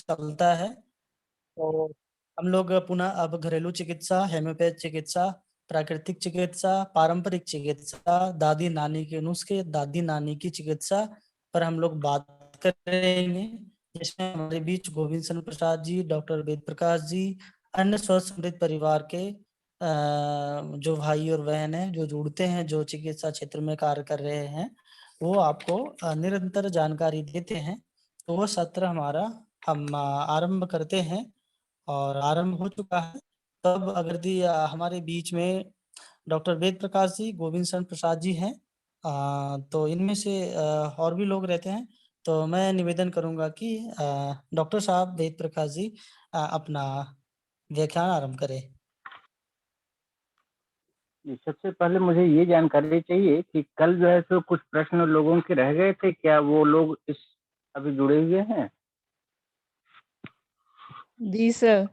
चलता है। तो हम लोग पुनः अब घरेलू चिकित्सा, हेम्योपैथ चिकित्सा, प्राकृतिक चिकित्सा, पारंपरिक चिकित्सा, दादी नानी के नुस्खे, दादी नानी की चिकित्सा पर हम लोग बात करेंगे, जिसमें हमारे बीच गोविंद चंद्र प्रसाद जी, डॉक्टर वेद प्रकाश जी, अन्य स्वस्थ समृद्ध परिवार के जो भाई और बहन हैं, जो जुड़ते हैं, जो चिकित्सा क्षेत्र में कार्य कर रहे हैं, वो आपको निरंतर जानकारी देते हैं। तो वो सत्र हमारा हम आरंभ करते हैं और आरंभ हो चुका है। तब अगर हमारे बीच में डॉक्टर वेद प्रकाश जी, गोविंद चंद्र प्रसाद जी हैं, तो इनमें से और भी लोग रहते हैं। तो मैं निवेदन करूंगा कि डॉक्टर साहब वेद प्रकाश जी अपना व्याख्यान आरंभ करें। सबसे पहले मुझे ये जानकारी चाहिए कि कल जो है सो कुछ प्रश्न लोगों के रह गए थे, क्या वो लोग इस अभी जुड़े हुए हैं? जी सर,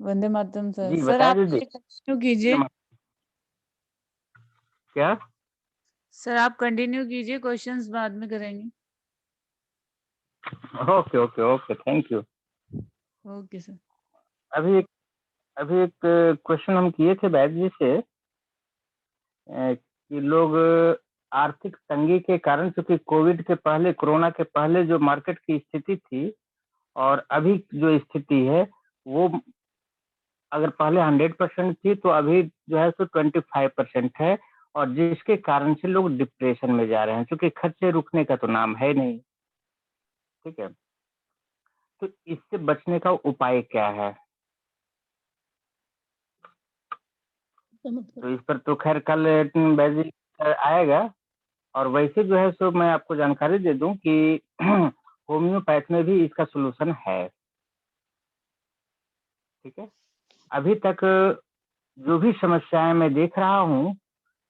वंदे मातरम सर। जी सर बताइए आप दीदी। कंटिन्यू कीजिए। क्या? सर आप कंटिन्यू कीजिए, क्वेश्चंस बाद में करेंगे। Okay okay okay, thank you. Okay sir. अभी एक क्वेश्चन हम किए थे वैद्य जी से कि लोग आर्थिक तंगी के कारण, क्योंकि कोविड के पहले, कोरोना के पहले जो मार्केट की स्थिति थी और अभी जो स्थिति है, वो अगर पहले 100% थी तो अभी जो है सो 25% है, और जिसके कारण से लोग डिप्रेशन में जा रहे हैं, क्योंकि खर्चे रुकने का तो नाम है नहीं। ठीक है, तो इससे बचने का उपाय क्या है? तो इस पर तो खैर कल वैद्य आएगा। और वैसे जो है सो मैं आपको जानकारी दे दूं कि होम्योपैथ में भी इसका सलूशन है। ठीक है, अभी तक जो भी समस्याएं मैं देख रहा हूं,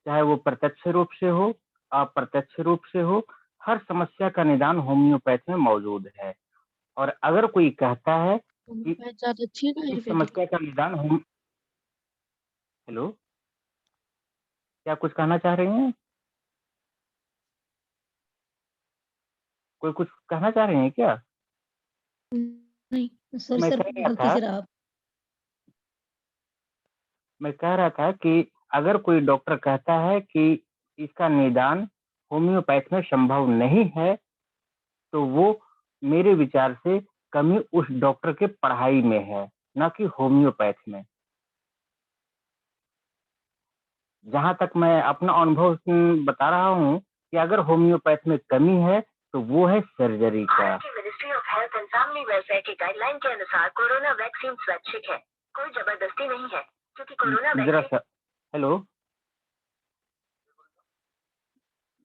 चाहे वो प्रत्यक्ष रूप से हो, अप्रत्यक्ष रूप से हो, हर समस्या का निदान होम्योपैथ में मौजूद है। और अगर कोई कहता है कि इस समस्या का निदान हेलो, क्या कुछ कहना चाह रही हैं? कोई कुछ कहना चाह रहे हैं क्या? नहीं सर, मैं सर कह रहा गलती था से रहा। मैं कह रहा था कि अगर कोई डॉक्टर कहता है कि इसका निदान होम्योपैथ में संभव नहीं है, तो वो मेरे विचार से कमी उस डॉक्टर के पढ़ाई में है, ना कि होम्योपैथ में। जहां तक मैं अपना अनुभव बता रहा हूं कि अगर होम्योपैथ में कमी है तो वो है सर्जरी का। Ministry of health and family welfare की गाइडलाइन के अनुसार कोरोना वैक्सीन स्वैच्छिक है, कोई जबरदस्ती नहीं है, क्योंकि कोरोना जरा सा हेलो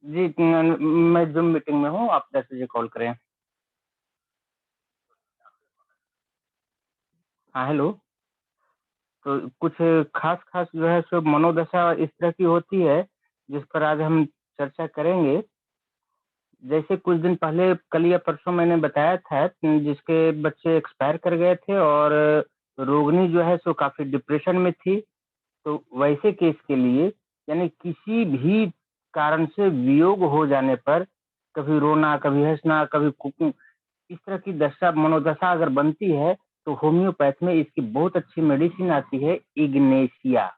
जी, मैं जूम मीटिंग में हूँ, आप 10 बजे कॉल करें। हाँ हेलो। तो कुछ खास खास जो है सो मनोदशा इस तरह की होती है जिस पर आज हम चर्चा करेंगे। जैसे कुछ दिन पहले, कल या परसों मैंने बताया था जिसके बच्चे एक्सपायर कर गए थे और रोगिणी जो है सो काफी डिप्रेशन में थी। तो वैसे केस के लिए, यानी किसी भी कारण से वियोग हो जाने पर, कभी रोना, कभी हंसना, कभी इस तरह की दशा, मनोदशा अगर बनती है, तो होम्योपैथ में इसकी बहुत अच्छी मेडिसिन आती है, इग्नेशिया।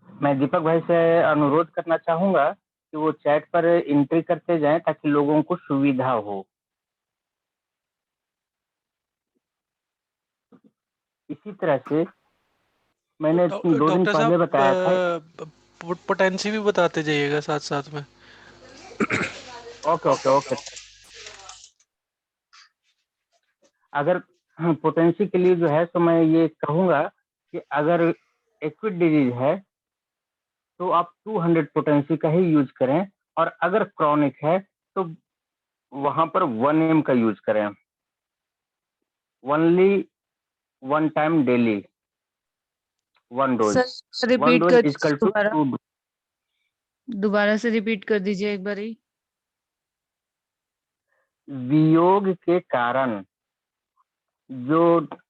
मैं दीपक भाई से अनुरोध करना चाहूंगा कि वो चैट पर एंट्री करते जाएं ताकि लोगों को सुविधा हो। इसी तरह से मैंने 2 दिन पहले बताया था। पोटेंसी भी बताते जाइएगा साथ साथ में। Okay okay okay. अगर पोटेंसी के लिए जो है तो मैं ये कहूंगा कि अगर एक्विट डिजीज है तो आप 200 पोटेंसी का ही यूज करें, और अगर क्रॉनिक है तो वहां पर 1 ml का यूज करें, only 1 time daily, 1 dose. Sir 1 repeat dose कर इक्वल दीजिए, टू 2। दोबारा से रिपीट कर दीजिए एक बार ही। वियोग के कारण जो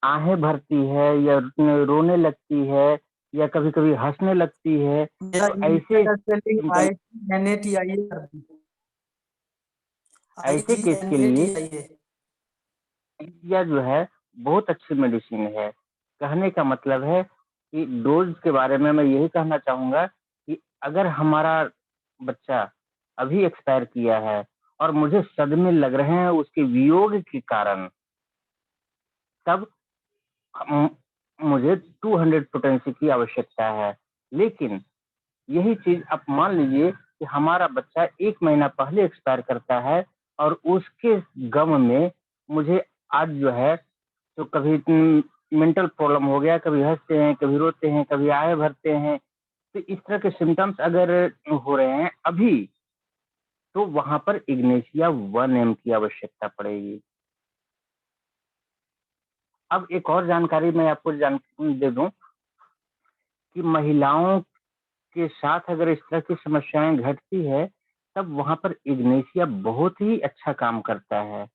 आहें भरती है या रोने लगती है या कभी कभी हंसने लगती है, तो ऐसे ऐसे केस के लिए एनेक्सिया जो है बहुत अच्छी मेडिसिन है। कहने का मतलब है कि डोज के बारे में मैं यही कहना चाहूंगा कि अगर हमारा बच्चा अभी एक्सपायर किया है और मुझे सदमे लग रहे हैं उसके वियोग के कारण, तब मुझे 200 पोटेंसी की आवश्यकता है। लेकिन यही चीज आप मान लीजिए कि हमारा बच्चा 1 महीना पहले एक्सपायर करता है और उसके गम में मुझे आज जो है तो कभी मेंटल प्रॉब्लम हो गया, कभी हंसते हैं, कभी रोते हैं, कभी आए भरते हैं, तो इस तरह के सिम्टम्स अगर हो रहे हैं अभी, तो वहां पर इग्नेशिया 1M की आवश्यकता पड़ेगी। अब एक और जानकारी मैं आपको दे दूं कि महिलाओं के साथ अगर इस तरह की समस्याएं घटती है, तब वहां पर इग्नेशिया बहुत ही अच्छा काम करता है।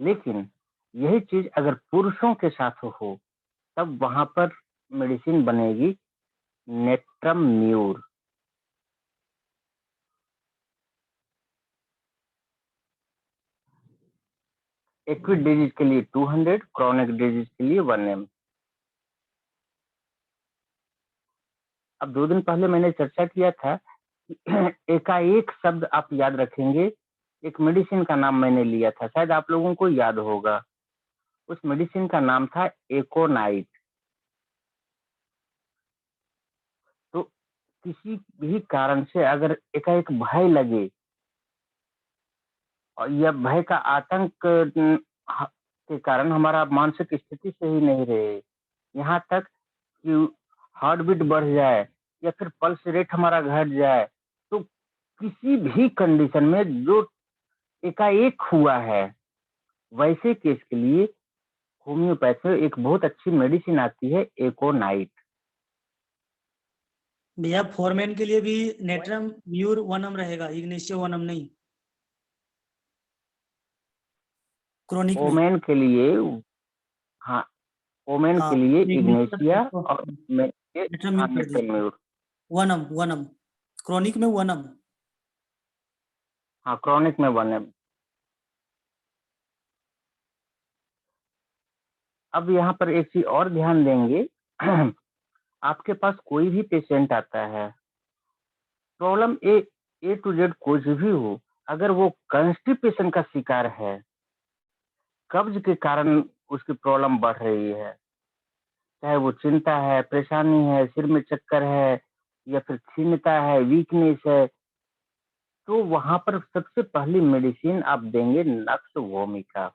लेकिन यही चीज अगर पुरुषों के साथ हो, तब वहां पर मेडिसिन बनेगी नेट्रम म्यूर। एक्यूट डिजीज के लिए 200, क्रॉनिक डिजीज के लिए 1M। अब 2 दिन पहले मैंने चर्चा किया था कि एकाएक शब्द आप याद रखेंगे। एक मेडिसिन का नाम मैंने लिया था, शायद आप लोगों को याद होगा। उस मेडिसिन का नाम था एकोनाइट। तो किसी भी कारण से अगर एकाएक भय लगे और यह भय का आतंक के कारण हमारा मानसिक स्थिति सही नहीं रहे, यहाँ तक कि हार्ट बीट बढ़ जाए या फिर पल्स रेट हमारा घट जाए, तो किसी भी कंडीशन में जो एकाएक हुआ है, वैसे केस के लिए होम्योपैथ में एक बहुत अच्छी मेडिसिन आती है एकोनाइट। भैया फोरमैन के लिए भी नेट्रम म्यूर 1M रहेगा, इग्नेशिया 1M नहीं। क्रोनिक में ओमेन के लिए, हाँ, ओमेन हाँ के लिए इग्नेशिया इग्नेशिया और नेट्रम म्यूर कर दीजिए। नेट्रम 1M क्रोनिक में 1M। हाँ, क्रॉनिक में 1M। अब यहाँ पर एक चीज और ध्यान देंगे आपके पास कोई भी पेशेंट आता है, प्रॉब्लम ए टू जेड कुछ भी हो, अगर वो कंस्टिपेशन का शिकार है, कब्ज के कारण उसकी प्रॉब्लम बढ़ रही है, चाहे वो चिंता है, परेशानी है, सिर में चक्कर है या फिर क्षीणता है, वीकनेस है, तो वहां पर सबसे पहली मेडिसिन आप देंगे नक्स वोमिका।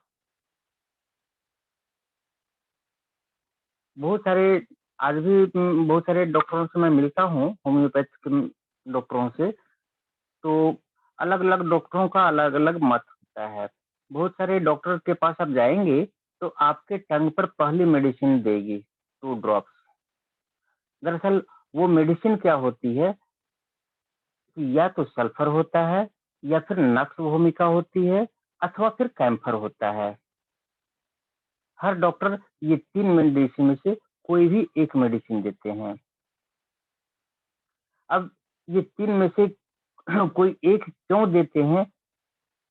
बहुत सारे आज भी बहुत सारे डॉक्टरों से मैं मिलता हूँ, होम्योपैथ के डॉक्टरों से, तो अलग अलग डॉक्टरों का अलग अलग मत होता है। बहुत सारे डॉक्टर के पास आप जाएंगे तो आपके टंग पर पहली मेडिसिन देगी 2 ड्रॉप्स। दरअसल वो मेडिसिन क्या होती है कि या तो सल्फर होता है या फिर नक्स भूमिका होती है अथवा फिर कैम्फर होता है। हर डॉक्टर ये 3 मेडिसिन में से कोई भी एक मेडिसिन देते हैं। अब ये 3 में से कोई एक क्यों देते हैं,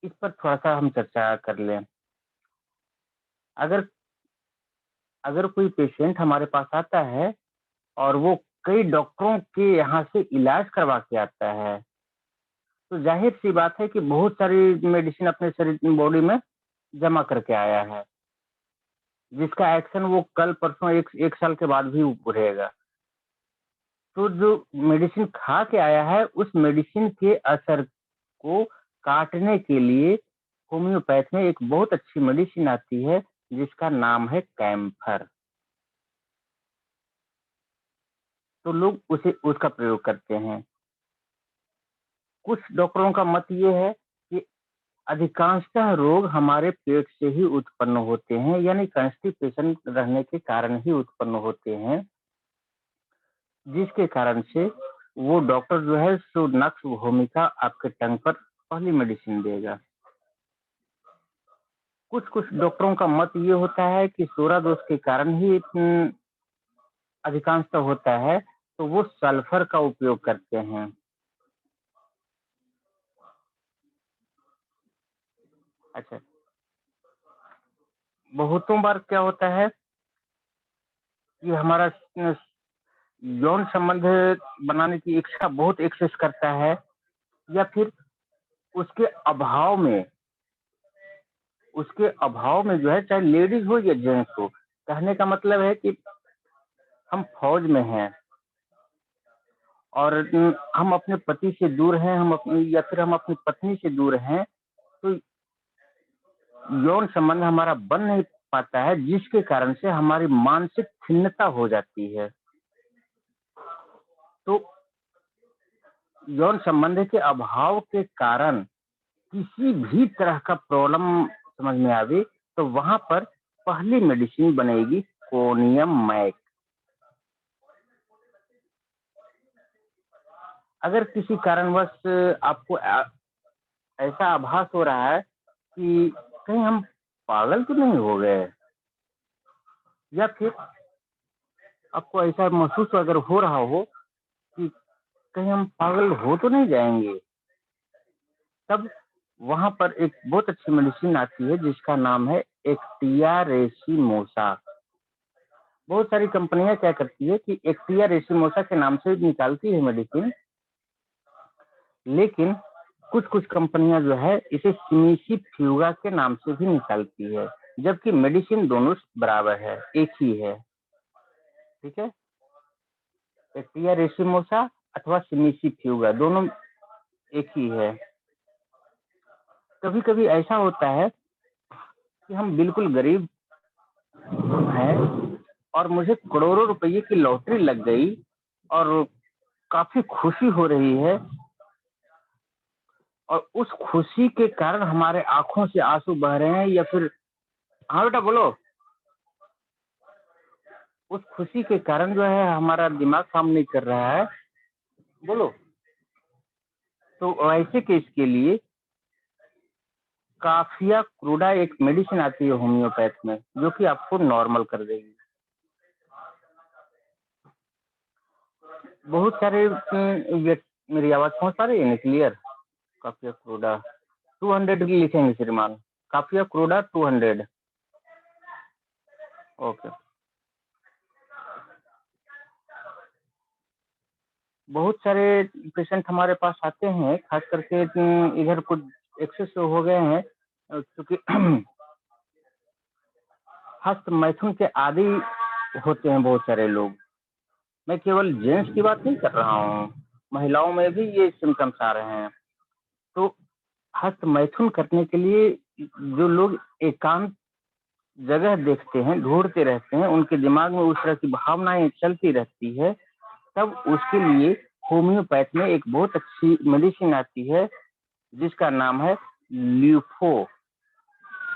इस पर थोड़ा सा हम चर्चा कर लें। अगर अगर कोई पेशेंट हमारे पास आता है और वो कई डॉक्टरों के यहाँ से इलाज करवा के आता है, तो जाहिर सी बात है कि बहुत सारी मेडिसिन अपने शरीर बॉडी में जमा करके आया है, जिसका एक्शन वो कल परसों एक साल के बाद भी रहेगा। तो जो मेडिसिन खा के आया है, उस मेडिसिन के असर को काटने के लिए होम्योपैथ में एक बहुत अच्छी मेडिसिन आती है जिसका नाम है कैम्फर। तो लोग उसका प्रयोग करते हैं। कुछ डॉक्टरों का मत ये है कि अधिकांशतः रोग हमारे पेट से ही उत्पन्न होते हैं, यानी कॉन्स्टिपेशन रहने के कारण ही उत्पन्न होते हैं, जिसके कारण से वो डॉक्टर जो है सो नक्स भूमिका आपके टंग पर पहली मेडिसिन देगा। कुछ कुछ डॉक्टरों का मत ये होता है कि सोरा दोष के कारण ही अधिकांशतः होता है, तो वो सल्फर का उपयोग करते हैं। अच्छा, बहुतों बार क्या होता है कि हमारा यौन संबंध बनाने की इच्छा बहुत एक्सेस करता है, या फिर उसके अभाव में जो है, चाहे लेडीज हो या जेंट्स हो, कहने का मतलब है कि हम फौज में हैं और हम अपने पति से दूर हैं, या फिर हम अपनी पत्नी से दूर हैं, तो यौन संबंध हमारा बन नहीं पाता है, जिसके कारण से हमारी मानसिक खिन्नता हो जाती है। तो यौन संबंध के अभाव के कारण किसी भी तरह का प्रॉब्लम समझ में आवे, तो वहां पर पहली मेडिसिन बनेगी कोनियम मैक। अगर किसी कारणवश आपको ऐसा आभास हो रहा है कि कहीं हम पागल तो नहीं हो गए, या फिर आपको ऐसा महसूस अगर हो रहा हो कि कहीं हम पागल हो तो नहीं जाएंगे, तब वहां पर एक बहुत अच्छी मेडिसिन आती है जिसका नाम है एक्टिया रेसिमोसा। बहुत सारी कंपनियां क्या करती है कि एक्टिया रेसिमोसा के नाम से निकालती है मेडिसिन, लेकिन कुछ कुछ कंपनियां जो है इसे सिमिसिफ्यूगा के नाम से भी निकालती है, जबकि मेडिसिन दोनों बराबर है, एक ही है। ठीक है, एक्टिया रेसिमोसा अथवा सिमिसिफ्यूगा दोनों एक ही है। कभी कभी ऐसा होता है कि हम बिल्कुल गरीब हैं और मुझे करोड़ों रुपए की लॉटरी लग गई और काफी खुशी हो रही है, और उस खुशी के कारण हमारे आंखों से आंसू बह रहे हैं, या फिर हाँ बेटा बोलो, उस खुशी के कारण जो है हमारा दिमाग काम नहीं कर रहा है, बोलो। तो ऐसे केस के लिए काफिया क्रूडा एक मेडिसिन आती है होम्योपैथ में, जो कि आपको नॉर्मल कर देगी। बहुत सारे मेरी आवाज पहुंच पा रही है ना क्लियर? काफिया क्रूडा 200 की लिखेंगे श्रीमान, काफिया क्रूडा 200। ओके। बहुत सारे पेशेंट हमारे पास आते हैं, खास करके इधर कुछ एक्सेस हो गए हैं, क्योंकि हस्त मैथुन के आदि होते हैं बहुत सारे लोग। मैं केवल जेंट्स की बात नहीं कर रहा हूँ, महिलाओं में भी ये सिम्टम्स आ रहे हैं। तो हस्त मैथुन करने के लिए जो लोग एकांत जगह देखते हैं, ढूंढते रहते हैं, उनके दिमाग में उस तरह की भावनाएं चलती रहती है, तब उसके लिए होम्योपैथ में एक बहुत अच्छी मेडिसिन आती है जिसका नाम है ल्यूफो।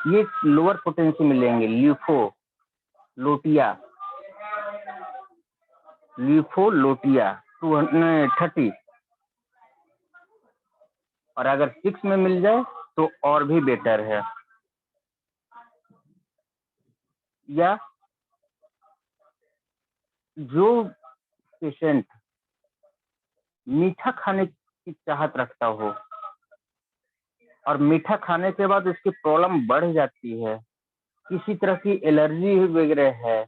ये लोअर पोटेंसी में लेंगे, ल्यूफो लोटिया 230, और अगर 6 में मिल जाए तो और भी बेटर है। या जो पेशेंट मीठा खाने की चाहत रखता हो और मीठा खाने के बाद उसकी प्रॉब्लम बढ़ जाती है, किसी तरह की एलर्जी वगैरह है,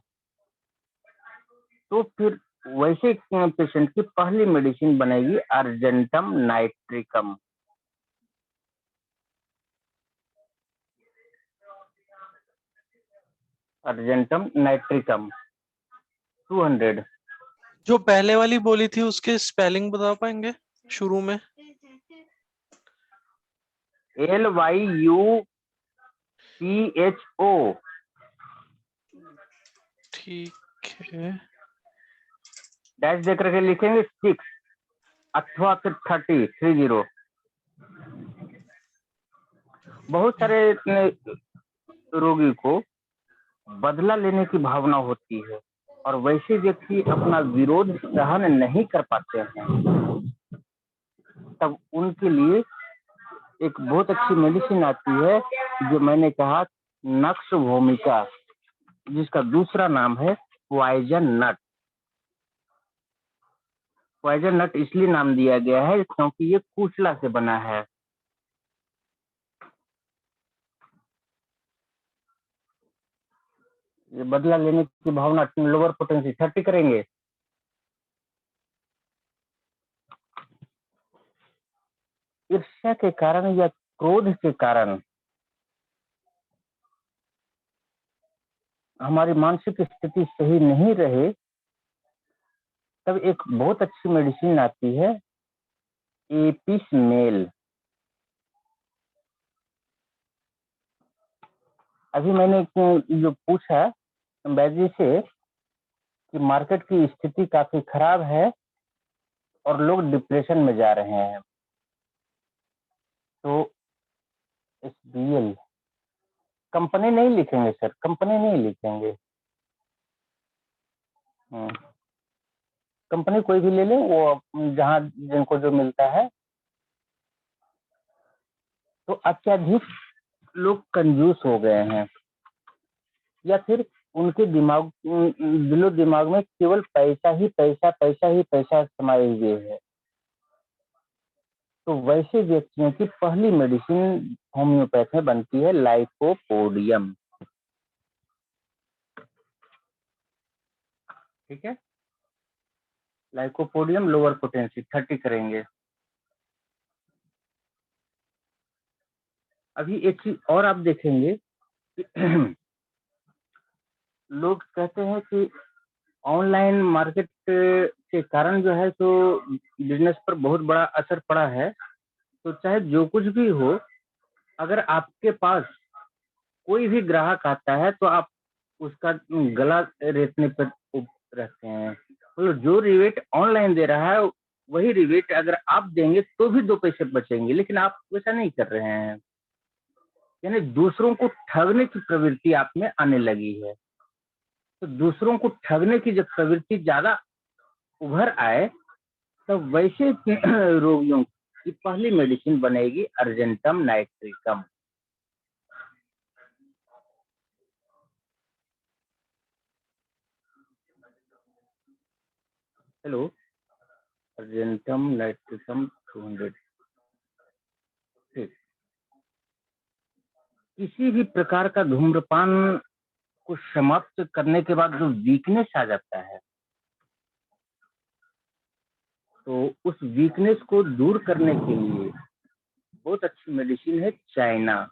तो फिर वैसे पेशेंट की पहली मेडिसिन बनेगी अर्जेंटम नाइट्रिकम। Argentum nitricum 200। जो पहले वाली बोली थी उसके स्पेलिंग बता पाएंगे शुरू में? LYUPHO। ठीक है। डैश देकर के लिखेंगे 6 अथवा फिर 30। बहुत सारे रोगी को बदला लेने की भावना होती है, और वैसे व्यक्ति अपना विरोध सहन नहीं कर पाते हैं, तब उनके लिए एक बहुत अच्छी मेडिसिन आती है जो मैंने कहा नक्स भूमिका, जिसका दूसरा नाम है पॉइजन नट। पॉइजन नट इसलिए नाम दिया गया है क्योंकि ये कुचला से बना है। ये बदला लेने की भावना, लोअर पोटेंसी 30 करेंगे। ईर्ष्या के कारण या क्रोध के कारण हमारी मानसिक स्थिति सही नहीं रहे, तब एक बहुत अच्छी मेडिसिन आती है, एपिस मेल। अभी मैंने जो पूछा बैजी से कि मार्केट की स्थिति काफी खराब है और लोग डिप्रेशन में जा रहे हैं, तो SBL कंपनी नहीं लिखेंगे सर, कंपनी नहीं लिखेंगे। कंपनी कोई भी ले ले, वो जहां जिनको जो मिलता है। तो अत्यधिक लोग कंजूस हो गए हैं, या फिर उनके दिलो दिमाग में केवल पैसा ही पैसा, पैसा ही पैसा समाये हुए है। तो वैसे व्यक्तियों की पहली मेडिसिन होम्योपैथ में बनती है लाइकोपोडियम। ठीक है, लाइकोपोडियम लोअर पोटेंसी 30 करेंगे। अभी एक चीज और आप देखेंगे कि लोग कहते हैं कि ऑनलाइन मार्केट के कारण जो है तो बिजनेस पर बहुत बड़ा असर पड़ा है। तो चाहे जो कुछ भी हो, अगर आपके पास कोई भी ग्राहक आता है तो आप उसका गला रेतने पर रहते हैं। मतलब जो रिबेट ऑनलाइन दे रहा है वही रिबेट अगर आप देंगे तो भी 2 पैसे बचेंगे, लेकिन आप वैसा नहीं कर रहे हैं। यानी दूसरों को ठगने की प्रवृत्ति आप में आने लगी है। तो दूसरों को ठगने की जब प्रवृत्ति ज्यादा उभर आए, तो वैसे रोगियों की पहली मेडिसिन बनेगी argentum nitricum. Hello, argentum nitricum 200। ठीक, किसी भी प्रकार का धूम्रपान को समाप्त करने के बाद जो वीकनेस आ जाता है, तो उस वीकनेस को दूर करने के लिए बहुत अच्छी मेडिसिन है चाइना।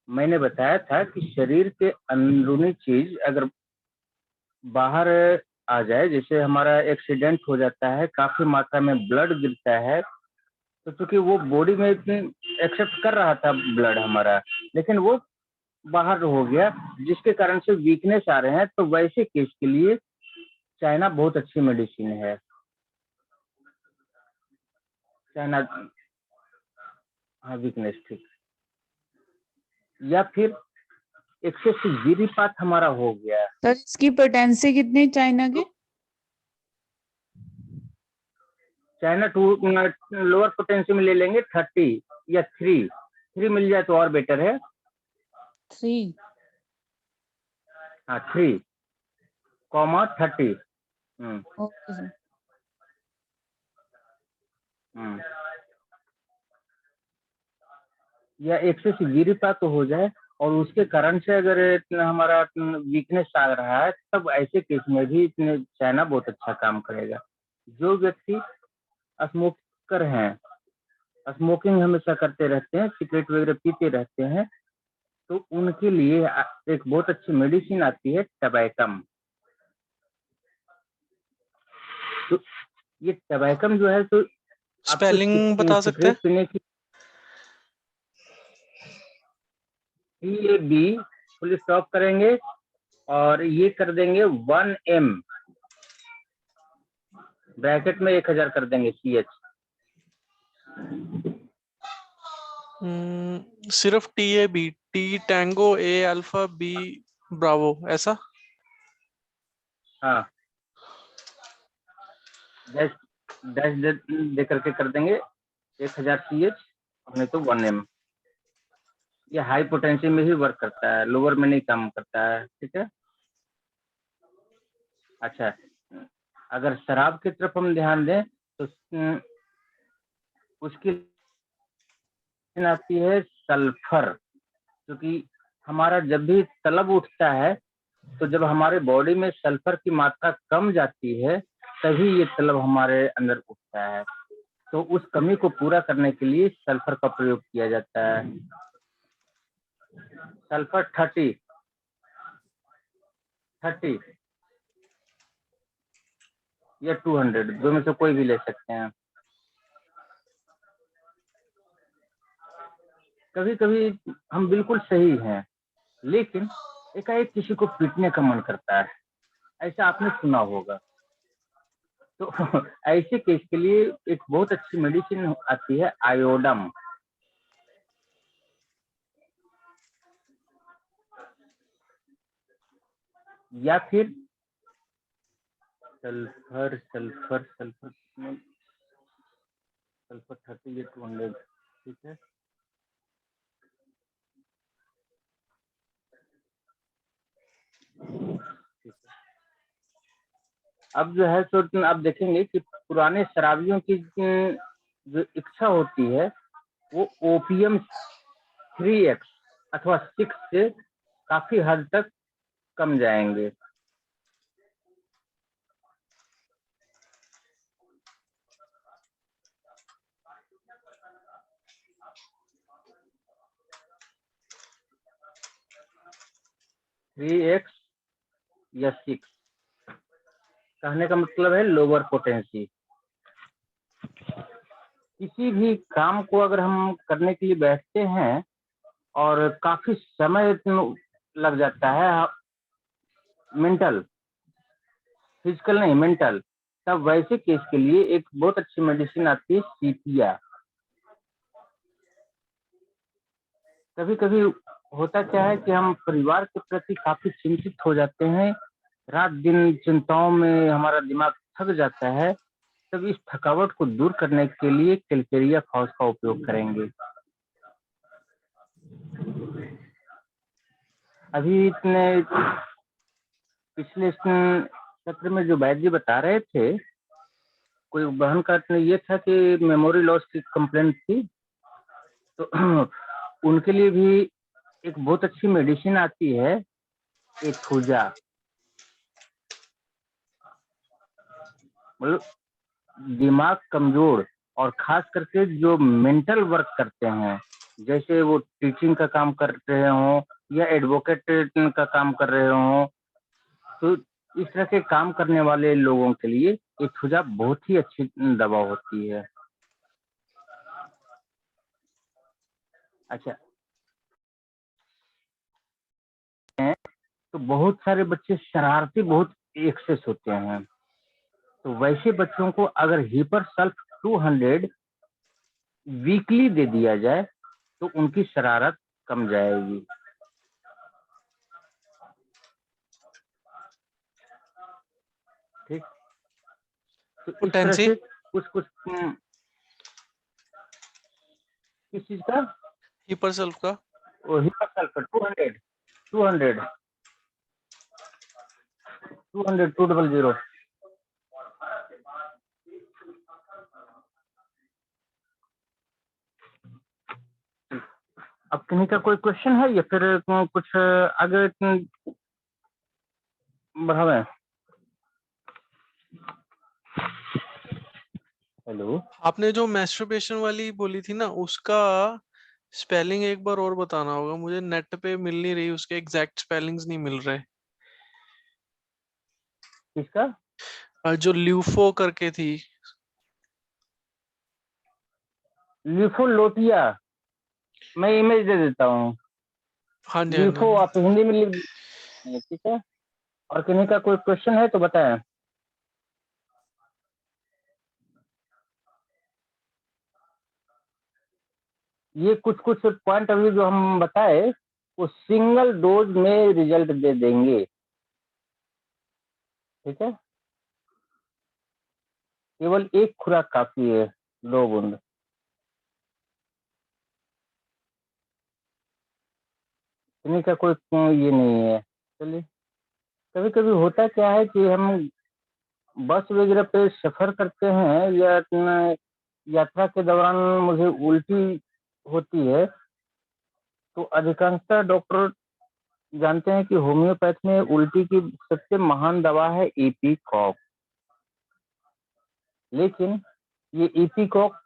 मैंने बताया था कि शरीर के अंदरूनी चीज अगर बाहर आ जाए, जैसे हमारा एक्सीडेंट हो जाता है, काफी मात्रा में ब्लड गिरता है, तो चूंकि वो बॉडी में एक्सेप्ट कर रहा था ब्लड हमारा, लेकिन वो बाहर हो गया, जिसके कारण से वीकनेस आ रहे हैं, तो वैसे केस के लिए चाइना बहुत अच्छी मेडिसिन है। चाइना, हाँ वीकनेस, ठीक। या फिर एक्सेसिव गिरिपात हमारा हो गया। सर इसकी पोटेंसी कितनी चाइना की? चाइना 2 लोअर पोटेंशियल में ले लेंगे 30 या 3 मिल जाए तो और बेटर है। 3, हाँ 3,30। Okay sir. या एक्सेसिव गिरिपात तो हो जाए और उसके कारण से अगर हमारा वीकनेस आ रहा है, तब ऐसे केस में भी चाइना बहुत अच्छा काम करेगा। जो व्यक्ति स्मोकर हैं, स्मोकिंग हमेशा करते रहते हैं, सिगरेट वगैरह पीते रहते हैं, तो उनके लिए एक बहुत अच्छी मेडिसिन आती है टबैकम। तो ये टबैकम जो है तो स्पेलिंग बता सकते हैं? सिगरेट पीने की TAB फुल स्टॉप करेंगे और ये कर देंगे 1M ब्रैकेट में 1000 कर देंगे CH। सिर्फ TAB, T tango, A alpha, B Bravo, ऐसा? हाँ, डैश डैश दे करके कर देंगे 1000 CH, नहीं तो 1M। ये हाई पोटेंशियल में ही वर्क करता है, लोअर में नहीं काम करता है। ठीक है। अच्छा, अगर शराब की तरफ हम ध्यान दें तो उसकी आती है सल्फर, क्योंकि हमारा जब भी तलब उठता है, तो जब हमारे बॉडी में सल्फर की मात्रा कम जाती है, तभी ये तलब हमारे अंदर उठता है। तो उस कमी को पूरा करने के लिए सल्फर का प्रयोग किया जाता है। सल्फर 30 या 200, दो में से कोई भी ले सकते हैं। कभी कभी हम बिल्कुल सही हैं, लेकिन एकाएक किसी को पीटने का मन करता है, ऐसा आपने सुना होगा। तो ऐसे केस के लिए एक बहुत अच्छी मेडिसिन आती है, आयोडम। या फिर सल्फर 30 या 200, ठीक है। अब जो है सो आप देखेंगे कि पुराने शराबियों की जो इच्छा होती है, वो ओपियम 3x अथवा 6 से काफी हद तक कम जाएंगे। थ्री एक्स या 6, कहने का मतलब है लोअर पोटेंसी। किसी भी काम को अगर हम करने के लिए बैठते हैं और काफी समय लग जाता है, मेंटल, फिजिकल नहीं मेंटल, तब वैसे केस के लिए एक बहुत अच्छी मेडिसिन आती है, सीपिया। कभी कभी होता क्या है कि हम परिवार के प्रति काफी चिंतित हो जाते हैं, रात दिन चिंताओं में हमारा दिमाग थक जाता है, तब इस थकावट को दूर करने के लिए कैलकेरिया फॉस का उपयोग करेंगे। अभी इतने पिछले सत्र में जो वैद्य जी बता रहे थे, कोई बहन का ये था कि मेमोरी लॉस की कंप्लेंट थी, तो उनके लिए भी एक बहुत अच्छी मेडिसिन आती है, एथुजा। मतलब दिमाग कमजोर और खास करके जो मेंटल वर्क करते हैं, जैसे वो टीचिंग का काम कर रहे हो या एडवोकेट का काम कर रहे हो, तो इस तरह के काम करने वाले लोगों के लिए एथुजा बहुत ही अच्छी दवा होती है। अच्छा, तो बहुत सारे बच्चे शरारती बहुत एक्सेस होते हैं, तो वैसे बच्चों को अगर हिपर सल्फ 200 वीकली दे दिया जाए तो उनकी शरारत कम जाएगी। ठीक, तो इस तरह पोटेंसी से कुछ किस चीज का, हीपर सेल्फ का वो हिपर सल्फ 200 200 अब कहीं का कोई क्वेश्चन है या फिर कुछ आगे बढ़ावे? हेलो, आपने जो मैस्टरबेशन वाली बोली थी ना, उसका स्पेलिंग एक बार और बताना होगा मुझे, नेट पे मिल नहीं रही, उसके एग्जैक्ट स्पेलिंग्स नहीं मिल रहे। किसका? जो ल्यूफो करके थी, लिफोलोटिया, मैं इमेज दे देता हूँ। हाँ जी हाँ जी लिफो आप हिंदी में लिख दीजिए, ठीक है। और किन्हीं का कोई क्वेश्चन है तो बताएं। ये कुछ पॉइंट अभी जो हम बताए, वो सिंगल डोज में रिजल्ट दे देंगे, ठीक है। केवल एक खुराक काफी है, 2 बूंद। किन्हीं का कोई ये नहीं है। चलिए, कभी कभी होता क्या है कि हम बस वगैरह पे सफर करते हैं या यात्रा के दौरान मुझे उल्टी होती है, तो अधिकांशतः डॉक्टर जानते हैं कि होम्योपैथ में उल्टी की सबसे महान दवा है इपीकॉक, लेकिन ये इपीकॉक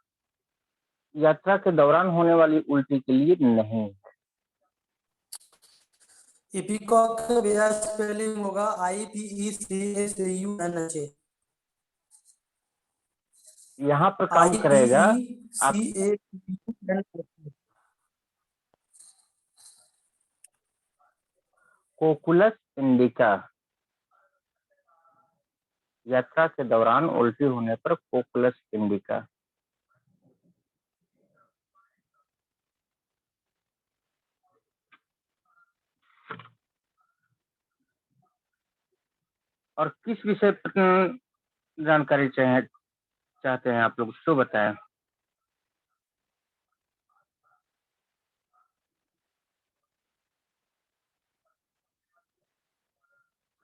यात्रा के दौरान होने वाली उल्टी के लिए नहीं। इपिकॉक का भैया स्पेलिंग होगा IPECACUNHA। यहाँ पर काम करेगा आप IPECACUNHA। कोकुलस इंडिका, यात्रा के दौरान उल्टी होने पर कोकुलस इंडिका। और किस विषय पर जानकारी चाहते हैं आप लोग, तो बताएं।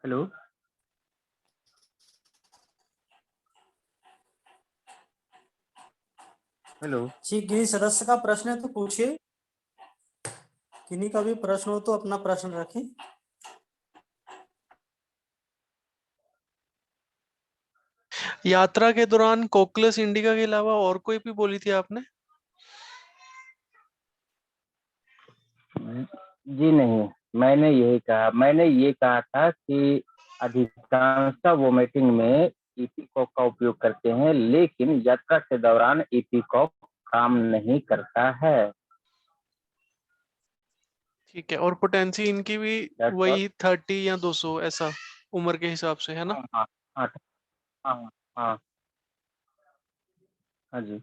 Hello, hello. जी, किन्हीं सदस्य का प्रश्न है तो पूछिए। किन्हीं का भी प्रश्न हो तो अपना प्रश्न रखें। यात्रा के दौरान कोकुलस इंडिका के अलावा और कोई भी बोली थी आपने? जी नहीं, मैंने ये कहा था कि अधिकांशतः वोमिटिंग में इपीकॉक का उपयोग करते हैं, लेकिन यात्रा के दौरान इपीकॉक काम नहीं करता है। ठीक है, और पोटेंसी इनकी भी That's all. वही 30 या 200 ऐसा उम्र के हिसाब से है ना? हाँ हाँ हाँ हाँ हाँ हाँ जी।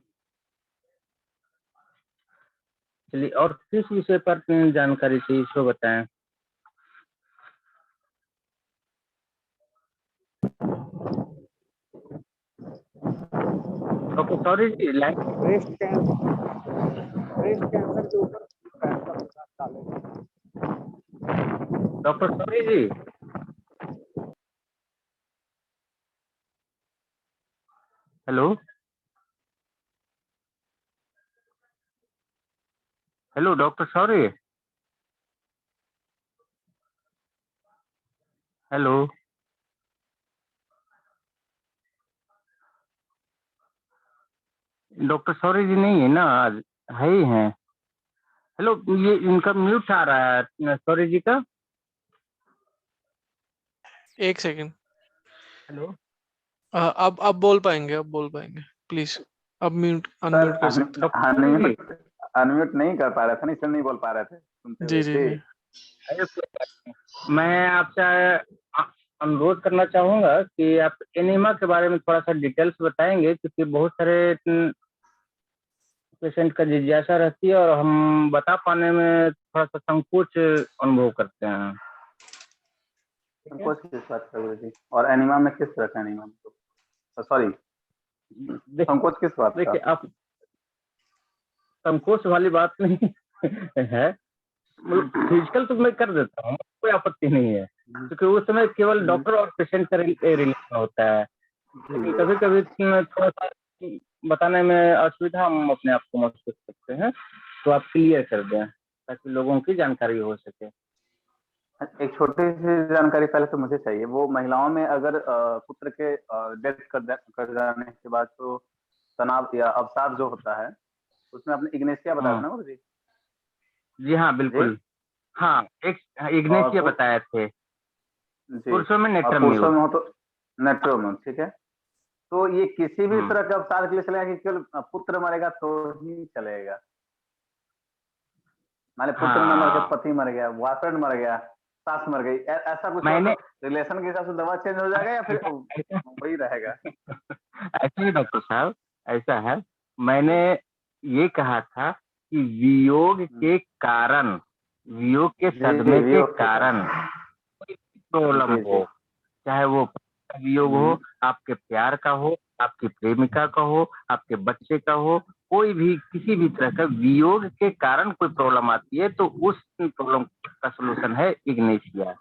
चलिए, और किस विषय पर जानकारी चाहिए इसको बताएं। ओके, सॉरी जी, लाइन। ब्रेस्ट कैंसर के ऊपर डालेंगे। डॉक्टर सॉरी जी, hello hello, doctor sorry, hello. Doctor sorry जी नहीं है ना आज, है ही हैं। हेलो, ये इनका म्यूट आ रहा है सॉरी जी का। एक सेकंड। हेलो, अब बोल पाएंगे प्लीज। अब म्यूट अनम्यूट कर सकते डॉक्टर हैं। सॉरी जी। अनम्यूट नहीं कर पा रहे थे ना, इसलिए नहीं बोल पा रहे थे, सुनते जी हुए जी जी। जी। अरे कोई बात नहीं। मैं आपसे अनुरोध करना चाहूंगा कि आप एनीमा के बारे में थोड़ा सा डिटेल्स बताएंगे, क्योंकि बहुत सारे पेशेंट का जिज्ञासा रहती है और हम बता पाने में थोड़ा सा संकोच अनुभव करते हैं। संकोच किस बात का गुरु जी? और एनिमा में किस तरह का एनिमा? सॉरी, संकोच किस बात का? देखिए, आप संकोच वाली बात नहीं है, मतलब फिजिकल तो मैं कर देता हूँ, कोई आपत्ति नहीं है, क्योंकि उस समय केवल डॉक्टर और पेशेंट का रिलेशन होता है। लेकिन कभी कभी थोड़ा सा बताने में असुविधा हम अपने आप को महसूस करते हैं, तो आप क्लियर कर दें ताकि लोगों की जानकारी हो सके। एक छोटी सी जानकारी पहले तो मुझे चाहिए। वो महिलाओं में अगर पुत्र के डेथ कर जाने के बाद तो तनाव या अवसाद जो होता है, उसमें आपने इग्नेशिया बताया था ना गुरु जी? जी हाँ, बिल्कुल। हाँ, एक इग्नेशिया बताए थे। पुरुषों में और पुरुषों नेट्रम्यूट। में हो तो नेट्रोम्यूट। ठीक है, तो ये किसी भी तरह के अवसाद के लिए चलेगा कि केवल पुत्र मरेगा तो ही चलेगा? मान पुत्र न मर गया, पति मर गया, बॉयफ्रेंड मर गया, सास मर गई, ऐसा कुछ रिलेशन के हिसाब से दवा चेंज हो जाएगा या फिर वही रहेगा? ऐसा ही डॉक्टर साहब, ऐसा है, मैंने ये कहा था कि वियोग के कारण, वियोग के सदमे के कारण कोई प्रॉब्लम हो, चाहे वो वियोग हो, आपके प्यार का हो, आपकी प्रेमिका का हो, आपके बच्चे का हो, कोई भी किसी भी तरह का वियोग के कारण कोई प्रॉब्लम आती है तो उस प्रॉब्लम का सलूशन है इग्नेशिया।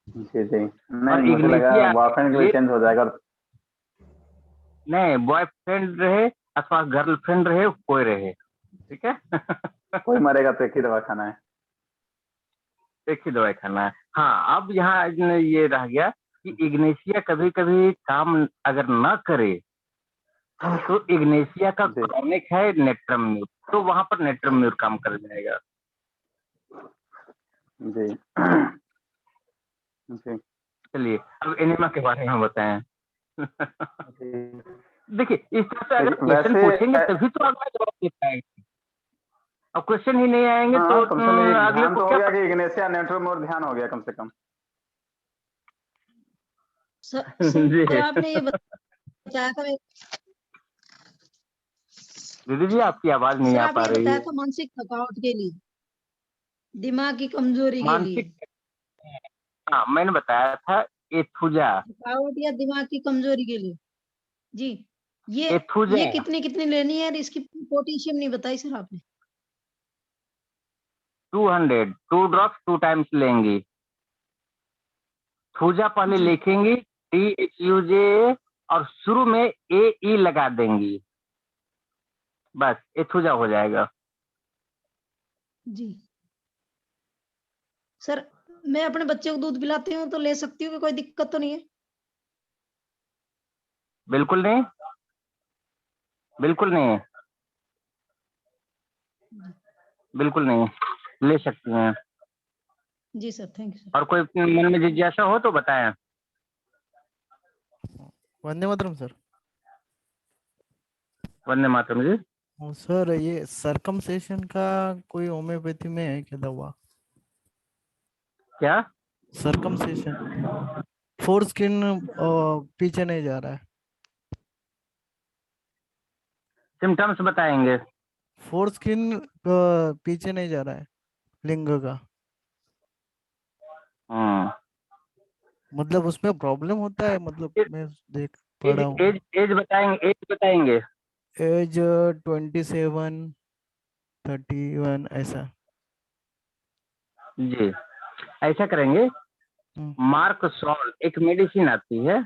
जी जी, नहीं मुझे लगा बॉयफ्रेंड के लिए चेंज हो जाएगा। नहीं, बॉयफ्रेंड रहे अथवा गर्लफ्रेंड रहे, कोई रहे, ठीक है। कोई मरेगा तो एक ही दवा खाना है। एक ही दवाई खाना है। हाँ, अब यहाँ ये रह गया कि इग्नेशिया कभी कभी काम अगर ना करे तो इग्नेशिया का जी। क्रॉनिक है नेट्रम्यूर, तो वहां पर नेट्रम्यूर काम कर जाएगा। जी। जी। चलिए अब एनिमा के बारे में बताएं। जी। देखिए इस तरह से अगर देखिए, क्वेश्चन वैसे पूछेंगे तभी तो अगला जवाब दे पाएंगे। अब क्वेश्चन ही नहीं आएंगे हाँ, तो कम से कम एक अगले ध्यान को तो हो क्या गया पता। कि इग्नेशिया नेट्रोमोर ध्यान हो गया कम से कम। जी सर आपने ये बताया था दीदी जी आपकी आवाज नहीं सर आ आपने पा ये रही बताया है। था मानसिक थकावट के लिए, दिमाग की कमजोरी के लिए, मानसिक, हाँ मैंने बताया था एथुजा। थकावट या दिमाग की कमजोरी के लिए। जी, एथुजा ये कितनी कितनी लेनी है और इसकी पोटेशियम नहीं बताई सर आपने। 200 2 ड्रॉप्स 2 टाइम्स लेंगी। थूजा पहले जी। लिखेंगी THUJA और शुरू में AE लगा देंगी, बस एथुजा हो जाएगा। जी सर, मैं अपने बच्चे को दूध पिलाती हूँ तो ले सकती हूँ कि कोई दिक्कत तो नहीं है? बिल्कुल नहीं, बिल्कुल नहीं, बिल्कुल नहीं, ले सकती हैं। जी सर, थैंक यू सर। और कोई मन में जिज्ञासा हो तो बताएं। वंदे मातरम सर। वंदे मातरम जी। सर ये सरकमसेशन का कोई होम्योपैथी में है क्या दवा? क्या? सरकमसेशन, फोर स्किन पीछे नहीं जा रहा है। सिम्टम्स बताएंगे। फोर स्किन पीछे नहीं जा रहा है लिंग का, मतलब उसमें प्रॉब्लम होता है, मतलब मैं देख पढ़ा हूँ। एज बताएंगे, एज बताएंगे। एज 27 31 ऐसा। जी ऐसा करेंगे, मार्क सॉल एक मेडिसिन आती है,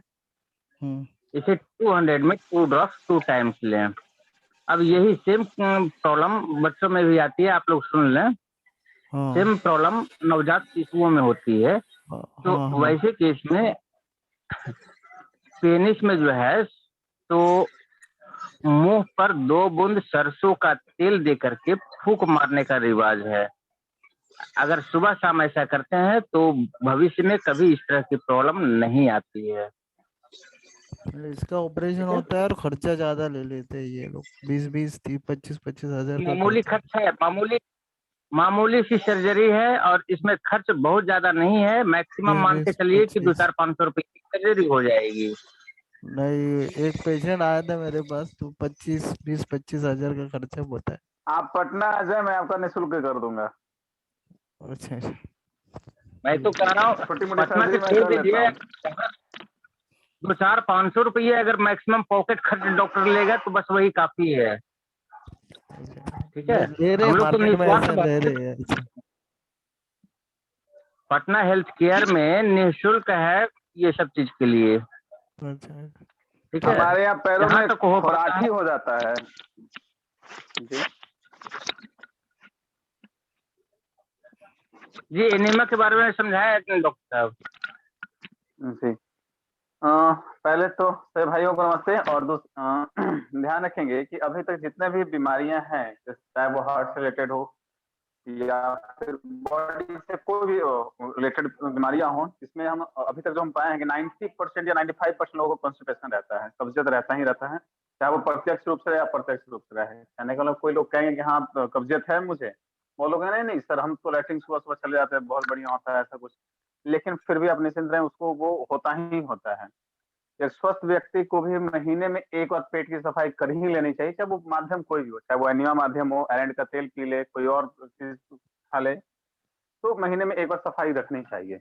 इसे 200 में 2 ड्रॉप्स 2 टाइम्स लें। अब यही सेम प्रॉब्लम बच्चों में भी आती है, आप लोग सुन लें। सेम प्रॉब्लम नवजात शिशुओं में होती है। तो वैसे केस में पेनिस में जो है तो मुंह पर 2 बूंद सरसों का तेल दे करके फूंक मारने का रिवाज है। अगर सुबह शाम ऐसा करते हैं तो भविष्य में कभी इस तरह की प्रॉब्लम नहीं आती है। इसका ऑपरेशन होता है और खर्चा ज्यादा ले लेते हैं ये लोग, 20 30 25 हजार का मामूली खर्चा। खर्च है, मामूली सी सर्जरी है और इसमें खर्च बहुत ज्यादा नहीं है। मैक्सिमम मान के चलिए कि 200-500 रुपए की सर्जरी हो जाएगी। नहीं, एक पेशेंट आया था मेरे पास तो 20 25 हजार का खर्चा होता है। आप पटना आ जाए, मैं आपका निःशुल्क कर दूंगा। अच्छा मैं तो कह रहा हूँ छोटी मोटी पटना सर्जरी से मैं छोड़ कर लेता दीजिए, हूँ। 200-500 रुपये अगर मैक्सिमम पॉकेट खर्च डॉक्टर लेगा तो बस वही काफी है। ठीक है, ले रहे हम लोग तो मार्केट में निस्वार्थ ऐसा ले रहे हैं। अच्छा पटना हेल्थ केयर में निःशुल्क है ये सब चीज के लिए। अच्छा। ठीक है, हमारे यहाँ पैरों जहाँ में तक हो पाता खुराठी है। हो जाता है। जी जी एनीमिया के बारे में समझाया डॉक्टर साहब। जी पहले तो सभी भाइयों को नमस्ते। और ध्यान रखेंगे कि अभी तक जितने भी बीमारियां हैं, चाहे वो हार्ट से रिलेटेड हो या फिर बॉडी से कोई भी रिलेटेड बीमारियां हो, इसमें हम अभी तक जो हम पाए हैं कि 90% या 95% लोगों को कॉन्स्टिपेशन रहता है, कब्जियत रहता ही रहता है, चाहे वो प्रत्यक्ष रूप से या अप्रत्यक्ष रूप से रहे। कहने का मतलब कोई लोग कहेंगे कि हाँ कब्जियत है मुझे, वो लोग नहीं नहीं सर हम तो लैट्रिन सुबह सुबह चले जाते हैं, बहुत बढ़िया होता है ऐसा कुछ, लेकिन फिर भी आप निश्चिंत रहें, उसको वो होता ही होता है। एक स्वस्थ व्यक्ति को भी महीने में एक बार पेट की सफाई कर ही लेनी चाहिए, चाहे वो माध्यम कोई भी हो, चाहे वो एनिमा माध्यम हो, एरेंड का तेल पी ले, कोई और चीज खा ले, तो महीने में एक बार सफाई रखनी चाहिए।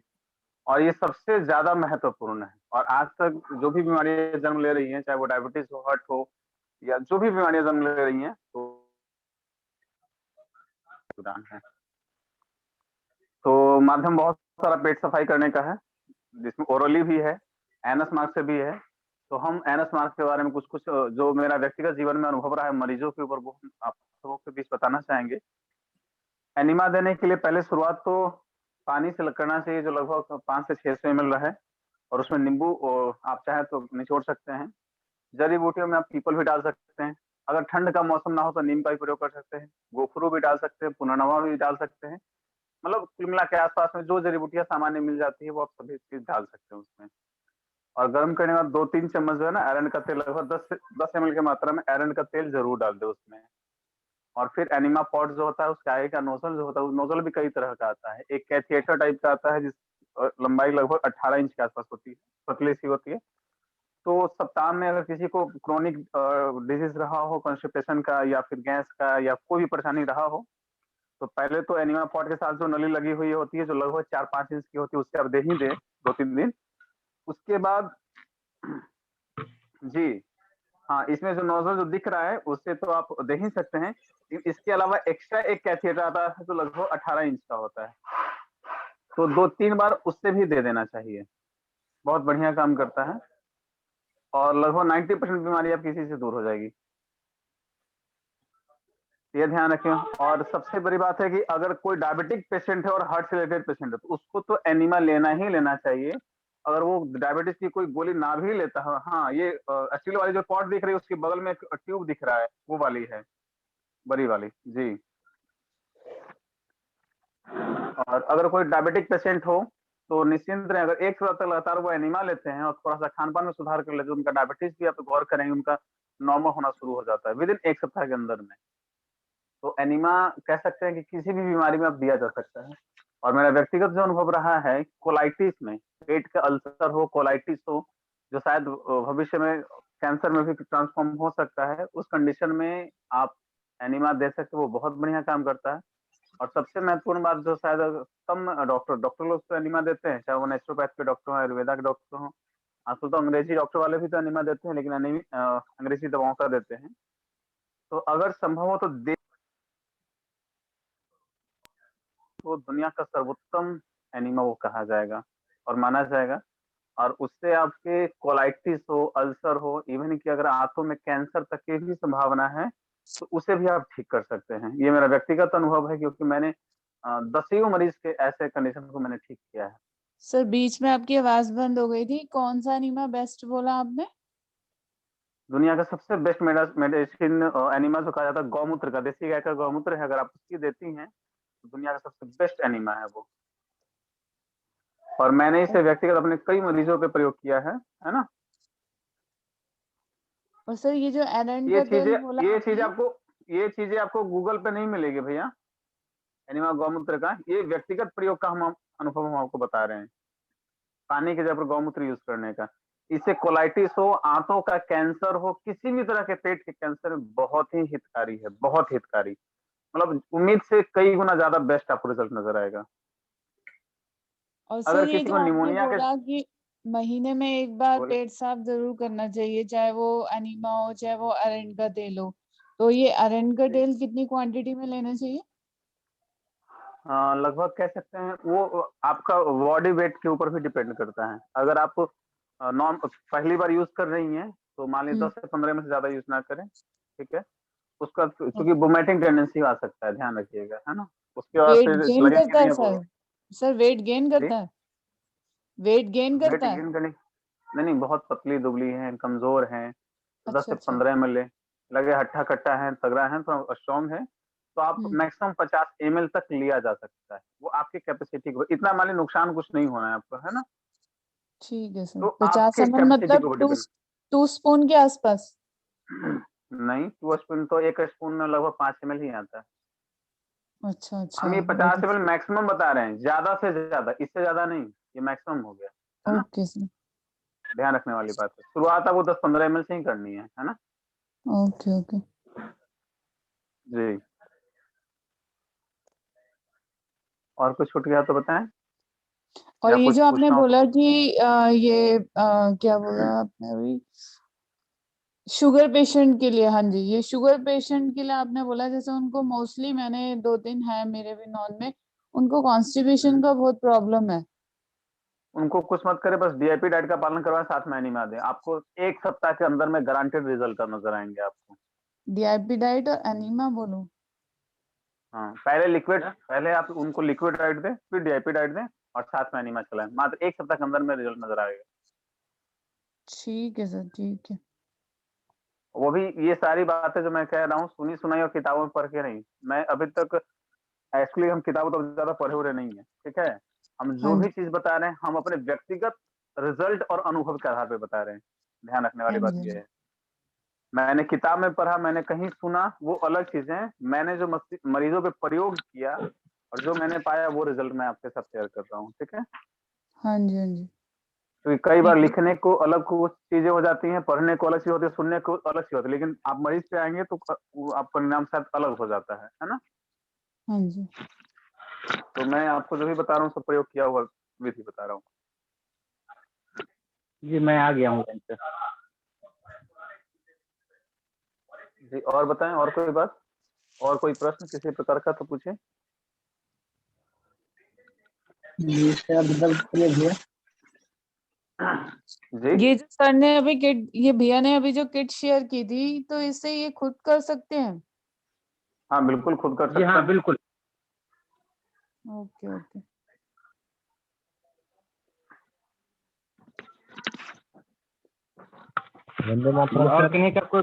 और ये सबसे ज्यादा महत्वपूर्ण है। और आज तक जो भी बीमारियां जन्म ले रही हैं, चाहे वो डायबिटीज हो, हार्ट हो, या जो भी बीमारियां जन्म ले रही हैं, तो माध्यम बहुत सारा पेट सफाई करने का है, जिसमें ओरली भी है, एनस मार्क से भी है। तो हम एनस मार्क के बारे में कुछ कुछ जो मेरा व्यक्तिगत जीवन में अनुभव रहा है मरीजों के ऊपर, वो हम आप सबों के बीच बताना चाहेंगे। एनिमा देने के लिए पहले शुरुआत तो पानी से करना चाहिए जो लगभग 5 से 600 ml रहे, और उसमें नींबू आप चाहे तो निचोड़ सकते हैं। जड़ी बूटियों में आप पीपल भी डाल सकते हैं। अगर ठंड का मौसम ना हो तो नीम का भी प्रयोग कर सकते हैं, गोखरू भी डाल सकते हैं, पुनर्नवा भी डाल सकते हैं। मतलब कुल मिला के आसपास में जो जड़ी बूटियां सामान्य मिल जाती है वो आप सभी चीज डाल सकते हैं उसमें। और गर्म करने के बाद 2-3 चम्मच जो है ना आयरन का तेल, लगभग 10 ml की मात्रा में आयरन का तेल जरूर डाल दे उसमें। और फिर एनिमा पॉट जो होता है उसका आगे का नोजल जो होता है, नोजल भी कई तरह का आता है। एक कैथिएटर टाइप का आता है जिस लंबाई लगभग 18 इंच के आसपास होती है, पतली सी होती है। तो सप्ताह में अगर किसी को क्रोनिक डिजीज रहा हो, कॉन्स्टिपेशन का या फिर गैस का या कोई भी परेशानी रहा हो, तो पहले तो एनिमा पॉट के साथ जो नली लगी हुई होती है जो लगभग 4-5 इंच की होती है उससे आप दे ही दे 2-3 दिन। उसके बाद जी हाँ, इसमें जो नोजल जो दिख रहा है उससे तो आप दे ही सकते हैं। इसके अलावा एक्स्ट्रा एक कैथिएटर आता है जो लगभग 18 इंच का होता है, तो 2-3 बार उससे भी दे देना चाहिए। बहुत बढ़िया काम करता है और लगभग 90% बीमारी आप किसी से दूर हो जाएगी। ये ध्यान रखें। और सबसे बड़ी बात है कि अगर कोई डायबिटिक पेशेंट है और हार्ट से रिलेटेड पेशेंट है तो उसको तो एनिमा लेना ही लेना चाहिए। अगर वो डायबिटीज की कोई गोली ना भी लेता है, हाँ ये एक्चुअली वाली जो पॉट दिख रही है उसके बगल में एक ट्यूब दिख रहा है, वो वाली है, बड़ी वाली जी। और अगर कोई डायबिटिक पेशेंट हो तो निश्चिंत रहे, अगर एक सप्ताह लगातार वो एनिमा लेते हैं और थोड़ा सा खान पान में सुधार कर लेते हैं, उनका डायबिटीज भी आप गौर करेंगे उनका नॉर्मल होना शुरू हो जाता है विद इन 1 सप्ताह के अंदर में। तो एनिमा कह सकते हैं कि किसी भी बीमारी में अब दिया जा सकता है। और मेरा व्यक्तिगत जो अनुभव रहा है, कोलाइटिस में, पेट का अल्सर हो, कोलाइटिस हो, जो शायद भविष्य में कैंसर में भी ट्रांसफॉर्म हो सकता है, उस कंडीशन में आप एनिमा दे सकते हो, वो बहुत बढ़िया काम करता है। और सबसे महत्वपूर्ण बात जो शायद कम डॉक्टर लोग तो एनिमा देते हैं, चाहे वो नेचुरोपैथ के डॉक्टर हो, आयुर्वेदा के डॉक्टर हो, आजकल तो अंग्रेजी डॉक्टर वाले भी तो एनिमा देते हैं, लेकिन अंग्रेजी दवाओं का देते हैं। तो अगर संभव हो तो वो दुनिया का सर्वोत्तम एनिमा वो कहा जाएगा और माना जाएगा। और उससे आपके कोलाइटिस हो, अल्सर हो, इवन कि अगर आंतों में कैंसर तक की भी संभावना है तो उसे भी आप ठीक कर सकते हैं। ये मेरा व्यक्तिगत अनुभव है क्योंकि मैंने 10 मरीज के ऐसे कंडीशन को मैंने ठीक किया है। सर बीच में आपकी आवाज बंद हो गई थी, कौन सा एनिमा बेस्ट बोला आपने? दुनिया का सबसे बेस्ट मेडिसिन एनिमा जो कहा जाता है, गौमूत्र का, देसी गाय का गौमूत्र है, अगर आप उसकी देती हैं तो दुनिया का सबसे बेस्ट एनिमा है वो। और मैंने इसे व्यक्तिगत अपने कई मरीजों पे प्रयोग किया है ना। और सर ये जो एरंड का तेल बोला ये आपने, चीजें आपको गूगल पे नहीं मिलेगी भैया। एनिमा गौमूत्र का ये व्यक्तिगत प्रयोग का हम अनुभव हम आपको बता रहे हैं, पानी के जगह पर गौमूत्र यूज करने का। इससे कोलाइटिस हो, आंतों का कैंसर हो, किसी भी तरह के पेट के कैंसर में बहुत ही हितकारी है, बहुत हितकारी। मतलब उम्मीद से कई गुना ज्यादा बेस्ट आपको रिजल्ट नजर आएगा। और सर अगर ये किसी जो को आपने निमोनिया के बोला कि महीने में एक बार बोले पेट साफ जरूर करना चाहिए, चाहे वो एनीमा हो चाहे वो अरंड का तेल हो, तो ये अरंड का तेल कितनी क्वांटिटी में लेना चाहिए? लगभग कह सकते हैं वो आपका बॉडी वेट के ऊपर भी डिपेंड करता है। अगर आप पहली बार यूज कर रही हैं तो मान लीजिए 10 से 15 में से ज्यादा यूज ना करें, ठीक है। उसका क्योंकि वोमिटिंग टेंडेंसी आ सकता है, ध्यान रखिएगा, है ना। उसके बाद वेट फिर गेन लगे कि करता है नहीं सर? अब सर वेट गेन करता है? वेट गेन वेट करता है? गेन करने नहीं, बहुत पतली दुबली है, कमजोर है, तो 10 अच्छा से अच्छा। 15 ml ले। लगे हट्टा कट्टा है, तगड़ा है, तो स्ट्रॉन्ग है, तो आप मैक्सिमम 50 ml तक लिया जा सकता है। वो आपकी कैपेसिटी को, इतना मान ली नुकसान कुछ नहीं होना है आपको, है ना। ठीक है सर। तो 50 आपके ml कैपेसिटी के मतलब ऊपर टू डिपेंड। टू स्पून के आसपास? नहीं, 2 स्पून तो 1 स्पून में लगभग 5 ml ही आता है। अच्छा अच्छा। हम ये बहुत 50 ml मैक्सिमम बता रहे हैं, ज्यादा से ज्यादा, इससे ज्यादा नहीं, ये मैक्सिमम हो गया, है ना। Okay sir. ध्यान रखने वाली बात है, शुरुआत आपको 10-15 ml से ही करनी है ना। Okay okay. जी, और कुछ छूट गया तो बताएं, और या ये कुछ जो आपने पूछना हो बोला तो। कि क्या बोला आपने अभी, शुगर पेशेंट के लिए, हाँ जी, ये शुगर पेशेंट के लिए आपने बोला, जैसे उनको मोस्टली, मैंने 2-3 है मेरे भी नॉन में, उनको कॉन्स्टिपेशन का बहुत प्रॉब्लम है। उनको कुछ मत करे, बस डीआईपी डाइट का पालन करवाएं, साथ में एनीमा दें, आपको 1 सप्ताह के अंदर में गारंटेड रिजल्ट नजर आएंगे आपको। डीआईपी डाइट और एनीमा बोलो? हाँ, पहले आप उनको लिक्विड डाइट दें, फिर डीआईपी डाइट दें और साथ में एनिमा चलाएं। मात्र 1 सप्ताह के अंदर में रिजल्ट नजर आएगा। ठीक है सर, ठीक है। वो भी ये सारी बातें जो मैं कह रहा हूँ सुनी सुनाई और किताबों में पढ़ के नहीं। मैं अभी तक एक्चुअली हम किताबों तो ज्यादा पढ़े हुए नहीं है, ठीक है। हम जो हाँ भी जी, चीज बता रहे हैं हम अपने व्यक्तिगत रिजल्ट और अनुभव के आधार पर बता रहे हैं। ध्यान रखने वाली हाँ बात जी, हाँ ये जी। है। मैंने किताब में पढ़ा, मैंने कहीं सुना, वो अलग चीजें हैं। मैंने जो मरीजों पे प्रयोग किया और जो मैंने पाया वो रिजल्ट मैं आपके साथ शेयर कर रहा हूँ, ठीक है। हाँ जी, हाँ जी। तो कई बार ठीक है। लिखने को अलग कुछ चीजें हो जाती हैं, पढ़ने को अलग चीज होती है, सुनने को अलग चीज होती है, लेकिन आप मरीज पे आएंगे तो वो आप परिणाम शायद अलग हो जाता है ना। हाँ जी। तो मैं आपको जो भी बता रहा हूँ सब प्रयोग किया हुआ विधि बता रहा हूँ। जी मैं आ गया हूँ कहीं से। जी और बताएं, और कोई बात, और कोई प्रश्न किसी प्रकार का तो पूछे। जी इसका मतलब भैया जी ये जो सर ने अभी किट, ये भैया ने अभी जो किट शेयर की थी, तो इससे ये खुद कर सकते हैं? हाँ बिल्कुल खुद कर जी सकते हाँ हैं। बिल्कुल। Okay, okay. वंदे मातरम और सर। कहीं का कोई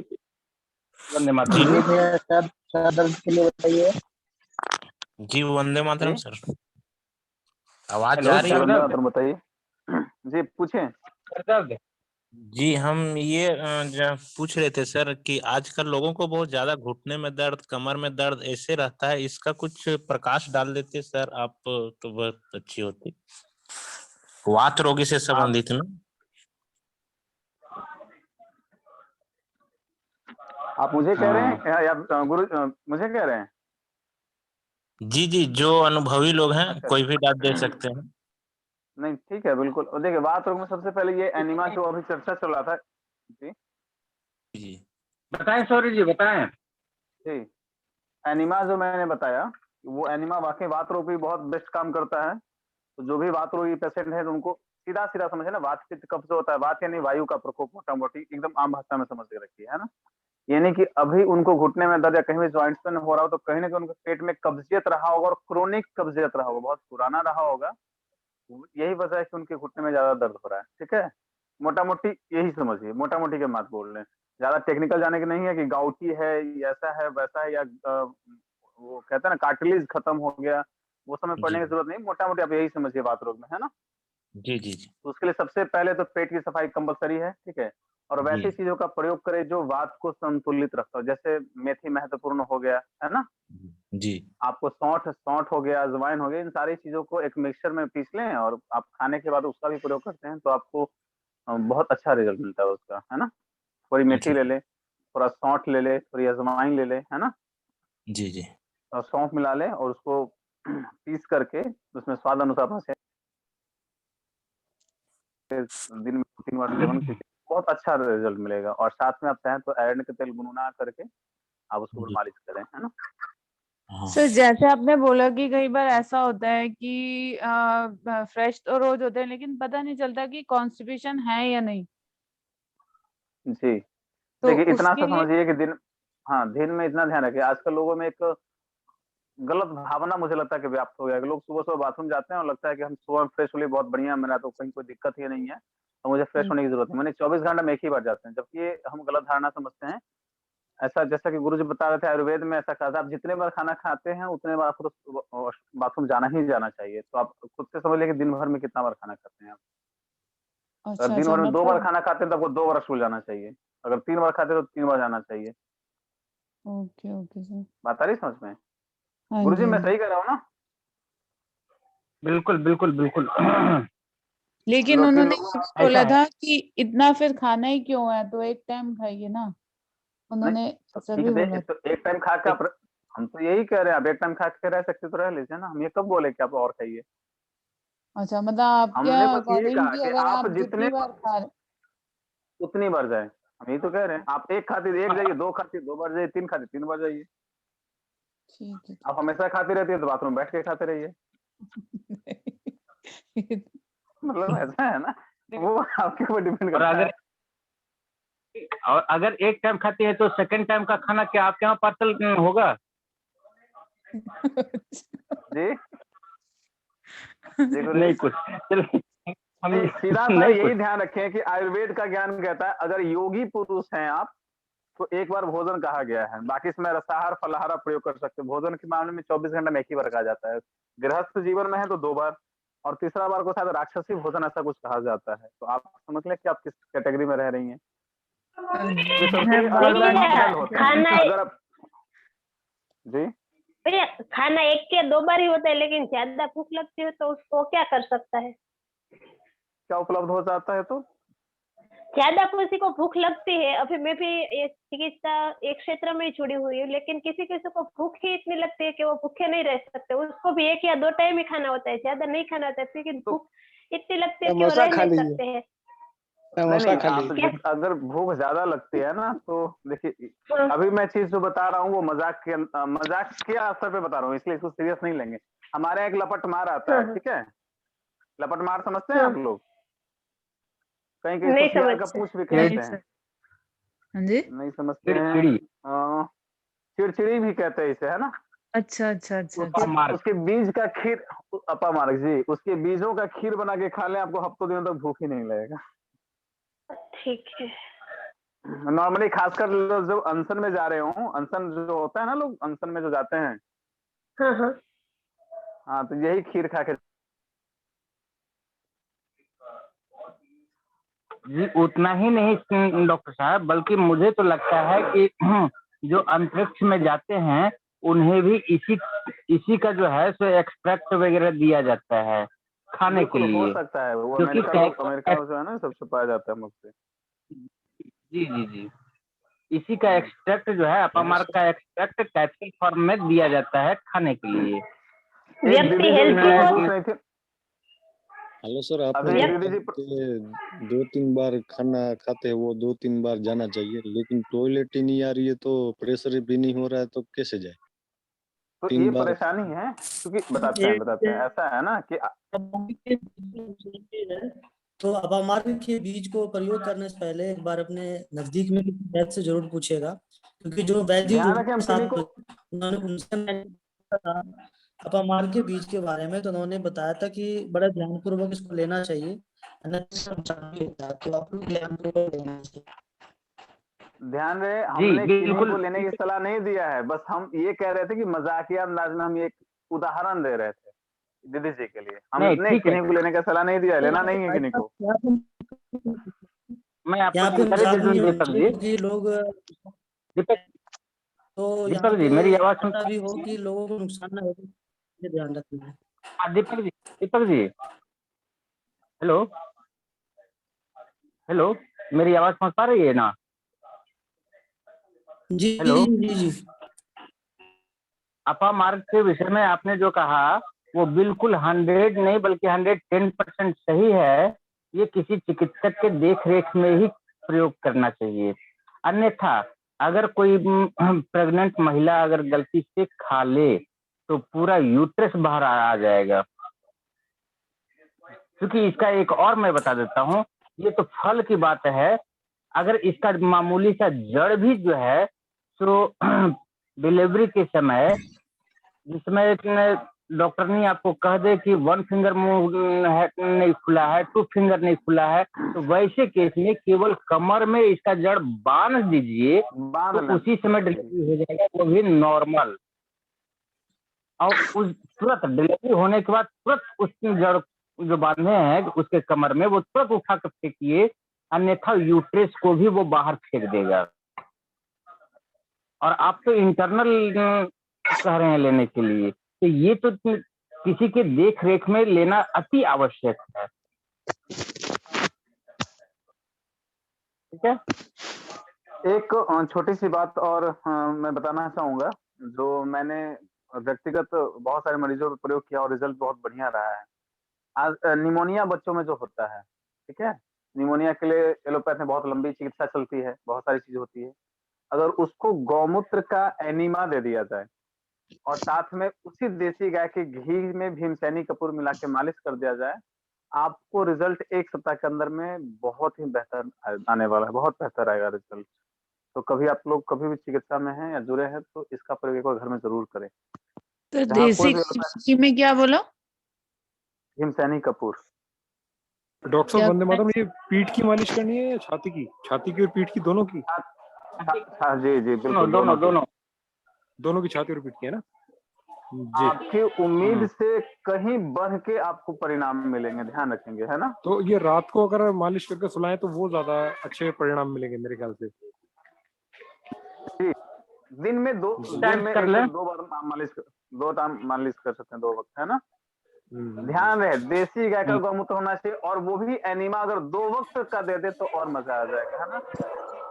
वंदे मातरम। जी जी भैया सर दर्द के लिए बताइए। जी वंदे मातरम जी सर। आवाज हेलो जा जी रही है? सर वंदे दर्द। मातरम बताइए। जी पूछें। सर दर्द। जी हम ये पूछ रहे थे सर कि आजकल लोगों को बहुत ज्यादा घुटने में दर्द, कमर में दर्द ऐसे रहता है, इसका कुछ प्रकाश डाल देते सर आप तो बहुत अच्छी होती। वात रोगी से आप संबंधित ना? आप मुझे कह रहे हाँ हैं या गुरु मुझे कह रहे हैं? जी जी, जो अनुभवी लोग हैं अच्छा कोई भी डाल दे सकते हैं। नहीं ठीक है बिल्कुल। और देखिए बात रोग में सबसे पहले ये एनिमा जो अभी चर्चा चल रहा था। जी जी बताएं सॉरी जी बताएं। जी एनिमा जो मैंने बताया वो एनिमा वाकई वात रोग भी बहुत बेस्ट काम करता है। तो जो भी वात रोगी पेशेंट है तो उनको सीधा सीधा समझे ना, वात पित्त कब से होता है। वात यानी वायु का प्रकोप, मोटा मोटी एकदम आम भाषा में समझ के रखिए, है ना। यानी कि अभी उनको घुटने में दर्द या कहीं भी ज्वाइंट्स में हो रहा हो तो कहीं ना कहीं उनके पेट में कब्जियत रहा होगा और क्रोनिक कब्जियत रहा होगा, बहुत पुराना रहा होगा। यही वजह है कि उनके घुटने में ज्यादा दर्द हो रहा है, ठीक है। मोटा मोटी यही समझिए, मोटा मोटी के बात बोल रहे हैं। ज्यादा टेक्निकल जाने की नहीं है कि गाउटी है, ऐसा है वैसा है, या वो कहते हैं ना कार्टिलेज खत्म हो गया, वो समय पढ़ने जी की जरूरत नहीं। मोटा मोटी आप यही समझिए बात रोग में, है ना। जी जी जी तो उसके लिए सबसे पहले तो पेट की सफाई कंपलसरी है, ठीक है। और जी वैसी चीजों का प्रयोग करें जो वात को संतुलित रखता हो, जैसे मेथी महत्वपूर्ण हो गया, है ना। जी आपको सौंठ सौंठ हो गया, अजवाइन हो गया, इन सारी चीजों को एक मिक्सचर में पीस लें और आप खाने के बाद उसका भी प्रयोग करते हैं तो आपको बहुत अच्छा रिजल्ट मिलता है उसका, है ना। थोड़ी मेथी अच्छा ले ले, थोड़ा सौंठ ले ले, थोड़ी अजवाइन ले ले, है ना। जी जी और सौंफ मिला ले और उसको पीस करके उसमें स्वाद अनुसार अपना दिन में 2-3 बार सेवन कीजिए, बहुत अच्छा रिजल्ट मिलेगा। और साथ में आप चाहें तो आयरन के तेल गुनगुना करके आप उसको जी मालिश करें, है ना। हाँ सर जैसे आपने बोला कि कई बार ऐसा होता है कि फ्रेश तो रोज होते हैं लेकिन पता नहीं चलता कि कॉन्स्टिपेशन है या नहीं, जी तो देखिए इतना उसके सा लिए। समझिए कि दिन, हाँ दिन में इतना ध्यान रखिए। आजकल लोगों में एक गलत भावना मुझे लगता है कि व्याप्त हो गया है कि लोग सुबह सुबह बाथरूम जाते हैं और लगता है कि हम सुबह में फ्रेश होने बहुत बढ़िया, मेरा तो कहीं कोई दिक्कत ही नहीं है और मुझे फ्रेश हाँ होने की जरूरत नहीं, मैंने 24 घंटा में एक ही बार जाते हैं, जबकि ये हम गलत धारणा समझते हैं। ऐसा जैसा कि गुरु जी बता रहे थे आयुर्वेद में ऐसा कहा था, आप जितने बार खाना खाते हैं उतने बार आपको बाथरूम जाना ही जाना चाहिए। तो आप खुद से समझ लें कि दिन भर में कितना बार खाना खाते हैं आप। अगर अच्छा दिन अच्छा, भर में 2 बार मतलब। खाना खाते हैं तो आपको 2 बार स्कूल जाना चाहिए। अगर 3 बार खाते हैं तो 3 बार जाना चाहिए। Okay, okay sir. बात आ रही समझ में? हाँ गुरु जी, जी हाँ मैं जी। सही कह रहा हूँ ना? बिल्कुल बिल्कुल बिल्कुल। लेकिन लेकिन उन्होंने लोगों ये भी ऐसा बोला है। था कि इतना फिर खाना ही क्यों है, तो एक टाइम खाइए ना, नहीं उन्होंने तो ऐसा ठीक भी है, बोला तो एक टाइम खा के था। आप, हम तो यही कह रहे हैं आप एक टाइम खा के रह सकते तो रह लीजिए ना, हम ये कब बोले कि आप और खाइए। अच्छा, मतलब आपके हमने बस ये अकॉर्डिंग कहा कि कि अगर आप आप जितने जितनी बार खा। उतनी बार जाए, हम यही तो कह रहे हैं। आप एक खाते एक जाइए, 2 खाते 2 बार जाइए, 3 खाते 3 बार जाइए। ठीक है, आप ठीक हमेशा खाती रहती है तो बाथरूम बैठ के खाते रहिए। है। मतलब ऐसा है ना, वो आपके ऊपर डिपेंड और करता है। अगर एक टाइम खाती है तो सेकंड टाइम का खाना क्या आपके यहाँ पार्सल होगा? जी जी गुरु नहीं जी। कुछ चलिए हम नहीं, सीधा सा नहीं यही कुछ ध्यान रखें कि आयुर्वेद का ज्ञान कहता है अगर योगी पुरुष हैं आप तो एक बार भोजन कहा गया है, बाकी इसमें रसाहार फलाहार आप प्रयोग कर सकते हो। भोजन के मामले में 24 घंटे में एक ही बार कहा जाता है, गृहस्थ जीवन में है तो 2 बार, और तीसरा बार को शायद राक्षसी भोजन ऐसा कुछ कहा जाता है। तो आप समझ लें कि आप किस कैटेगरी में रह रही हैं। ये सबके मैं अलग अलग बागवानी मापदंड करती होते हूँ। हैं। खाना अगर आप जी भैया खाना 1 या 2 बार ही होता है, लेकिन ज्यादा भूख लगती है तो उसको क्या कर सकता है? क्या उपलब्ध हो जाता है तो ज्यादा किसी को भूख लगती है, अभी मैं भी ये चिकित्सा एक क्षेत्र में ही जुड़ी हुई हूँ, लेकिन किसी किसी को भूख ही इतनी लगती है कि वो भूखे नहीं रह सकते, उसको भी 1 या 2 टाइम ही खाना होता है, ज्यादा नहीं खाना होता है, लेकिन तो भूख इतनी लगती है कि वो समोसा रह खा नहीं लीजिए, सकते हैं। नहीं समोसा नहीं खा आप लीजिए। अगर भूख ज्यादा लगती है ना तो देखिए हाँ, अभी मैं चीज जो बता रहा हूँ वो मजाक के स्तर पे बता रहा हूँ, इसलिए इसको सीरियस नहीं लेंगे। हमारे यहाँ एक लपट मार आता है, हाँ, ठीक है, लपट मार समझते हैं हाँ, आप लोग? कहीं कहीं इसको नहीं सियार का समझते। पूंछ भी नहीं कहते हैं। सर। हाँ जी। नहीं समझते हैं? चिड़चिड़ी चिड़चिड़ी भी कहते हैं इसे, है ना। अच्छा अच्छा अच्छा अपा अच्छा। मार्ग उसके बीज का खीर, अपा मार्ग जी, उसके बीजों का खीर बना के खा लें, आपको हफ्तों दिनों तक भूख ही नहीं लगेगा। ठीक है। नॉर्मली खासकर लोग जब अनशन में जा रहे हो, अनशन जो होता है ना, लोग अनशन में जो जाते हैं, हाँ हाँ। हाँ तो यही खीर खा के जी उतना ही नहीं डॉक्टर साहब, बल्कि मुझे तो लगता है कि जो अंतरिक्ष में जाते हैं उन्हें भी इसी का जो है सो एक्सट्रैक्ट वगैरह दिया जाता है खाने के बिल्कुल हो लिए, सकता है। वो क्योंकि अमेरिका में जो है ना सबसे पाया जाता है मुझसे। जी जी जी इसी का एक्सट्रैक्ट जो है अपामार्ग का एक्सट्रैक्ट कैप्सूल फॉर्म में दिया जाता है खाने के लिए। एक व्यक्ति दीदी जो हेल्थी मैं हो पूछ रही थी, हेलो सर, आपने अभी जो दीदी कहा जी कि 2-3 बार खाना खाते हैं वो 2-3 बार जाना चाहिए, लेकिन टॉयलेट ही नहीं आ रही है तो प्रेशर भी नहीं हो रहा है तो कैसे जाए? तो 3 ये बार परेशानी है, क्योंकि बताते हैं ऐसा है ना कि तो अपामार्ग के बीज को प्रयोग करने से पहले एक बार अपने नजदीक में किसी वैद्य से जरूर पूछेगा, क्योंकि जो वैद्य ध्यान रखें हम किन्हीं को उन्होंने उनसे मैंने पूछा था अपामार्ग के बीज के बारे में, तो उन्होंने बताया था कि बड़ा ध्यानपूर्वक इसको लेना चाहिए, अन्यथा इसका नुकसान भी होता है, तो आपको ध्यानपूर्वक लेना चाहिए। ध्यान रहे, जी हमने किन्हीं बिल्कुल को लेने की सलाह नहीं दिया है, बस हम ये कह रहे थे कि मजाकिया अंदाज में हम एक उदाहरण दे रहे थे दीदी जी के लिए। नहीं हमने ठीक है। किन्हीं को लेने का सलाह नहीं दिया, लेना नहीं है किन्हीं को। मैं आपको यहाँ पे जानकारी मजाक दे दूं नहीं होनी दीपक चाहिए, जी। क्योंकि लोग दीपक तो यहाँ दीपक जी पे मेरी आवाज सुन पता भी हो कि लोगों को नुकसान ना हो, ये ध्यान रखना है। दीपक जी हेलो हेलो मेरी आवाज पहुंच पा रही है ना? जी हेलो जी जी। अपामार्ग के विषय में आपने जो कहा वो बिल्कुल 100 नहीं बल्कि 110% सही है। ये किसी चिकित्सक के देख रेख में ही प्रयोग करना चाहिए, अन्यथा अगर कोई प्रेग्नेंट महिला अगर गलती से खा ले तो पूरा यूट्रस बाहर आ जाएगा। क्योंकि इसका एक और मैं बता देता हूँ, ये तो फल की बात है, अगर इसका मामूली सा जड़ भी जो है तो डिलीवरी के समय जिसमें डॉक्टर ने आपको कह दे कि 1 फिंगर मुंह नहीं खुला है, 2 फिंगर नहीं खुला है, तो वैसे केस में केवल कमर में इसका जड़ बांध दीजिए तो उसी समय डिलीवरी हो जाएगा, वो भी नॉर्मल। और उस तुरंत डिलीवरी होने के बाद तुरंत उसकी जड़ जो बांधे हैं उसके कमर में वो तुरंत उठा कर फेंकिए, अन्यथा यूट्रस को भी वो बाहर फेंक देगा। और आप तो इंटरनल कह रहे हैं लेने के लिए, तो ये तो किसी के देख रेख में लेना अति आवश्यक है। ठीक है। एक छोटी सी बात और मैं बताना चाहूंगा, जो मैंने व्यक्तिगत बहुत सारे मरीजों पर प्रयोग किया और रिजल्ट बहुत बढ़िया रहा है। आज निमोनिया बच्चों में जो होता है, ठीक है, निमोनिया के लिए एलोपैथ में बहुत लंबी चिकित्सा चलती है, बहुत सारी चीजें होती है। अगर उसको गौमूत्र का एनिमा दे दिया जाए और साथ में उसी देसी गाय के घी में भीमसेनी कपूर मिला के मालिश कर दिया जाए, आपको रिजल्ट 1 सप्ताह के अंदर में बहुत ही बेहतर आने वाला है, बहुत बेहतर आएगा रिजल्ट। तो कभी आप लोग कभी भी चिकित्सा में हैं या जुड़े हैं तो इसका प्रयोग एक बार घर में जरूर करें। तो जहाँ देसी कोई भी घी में क्या बोलो? हिमसैनी कपूर। डॉक्टर क्या साहब वंदे मातरम, ये पीठ की मालिश करनी है या छाती की? छाती की और पीठ की, दोनों की? हाँ जी जी बिल्कुल, दोनों की, छाती और पीठ की, है ना जी? आपकी उम्मीद से कहीं बढ़ के आपको परिणाम मिलेंगे, ध्यान रखेंगे, है ना? तो ये रात को अगर मालिश करके सुलाएं तो वो ज्यादा अच्छे परिणाम मिलेंगे मेरे ख्याल से। जी, दिन में दो बार मालिश कर सकते हैं, 2 वक्त, है ना? ध्यान रहे देसी गाय का गौमूत्र होना चाहिए, और वो भी एनिमा अगर 2 वक्त का दे दे तो और मजा आ जाएगा, है ना?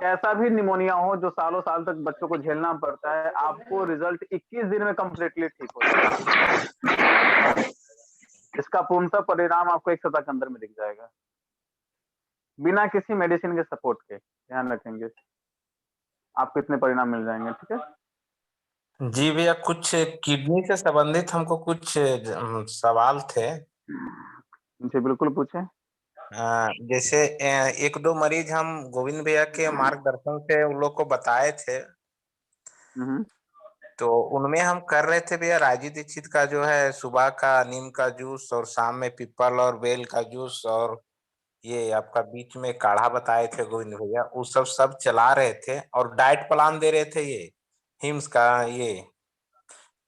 कैसा भी निमोनिया हो जो सालों साल तक बच्चों को झेलना पड़ता है, आपको रिजल्ट 21 दिन में कंप्लीटली ठीक हो जाएगा। इसका पूर्णतः परिणाम आपको 1 सप्ताह के अंदर में दिख जाएगा, बिना किसी मेडिसिन के सपोर्ट के। ध्यान रखेंगे, आपको इतने परिणाम मिल जाएंगे, ठीक है? जी भैया, कुछ किडनी से संबंधित हमको कुछ सवाल थे। जी बिल्कुल पूछें। जैसे 1-2 मरीज हम गोविंद भैया के मार्गदर्शन से उन लोग को बताए थे, तो उनमें हम कर रहे थे भैया राजू दीक्षित का जो है सुबह का नीम का जूस, और शाम में पीपल और बेल का जूस, और ये आपका बीच में काढ़ा बताए थे गोविंद भैया, वो सब चला रहे थे, और डाइट प्लान दे रहे थे ये हिम्स का ये।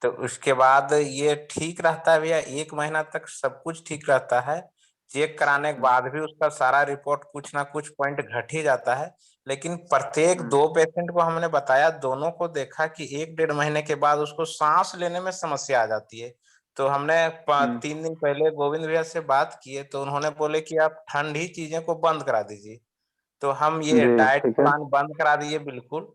तो उसके बाद ये ठीक रहता है भैया, 1 महीना तक सब कुछ ठीक रहता है। चेक कराने के बाद भी उसका सारा रिपोर्ट कुछ ना कुछ पॉइंट घट ही जाता है, लेकिन प्रत्येक 2 पेशेंट को हमने बताया, दोनों को देखा कि 1-1.5 महीने के बाद उसको सांस लेने में समस्या आ जाती है। तो हमने 3 दिन पहले गोविंद भैया से बात किए, तो उन्होंने बोले कि आप ठंडी चीजें को बंद करा दीजिए। तो हम ये डाइट प्लान बंद करा दिए बिल्कुल,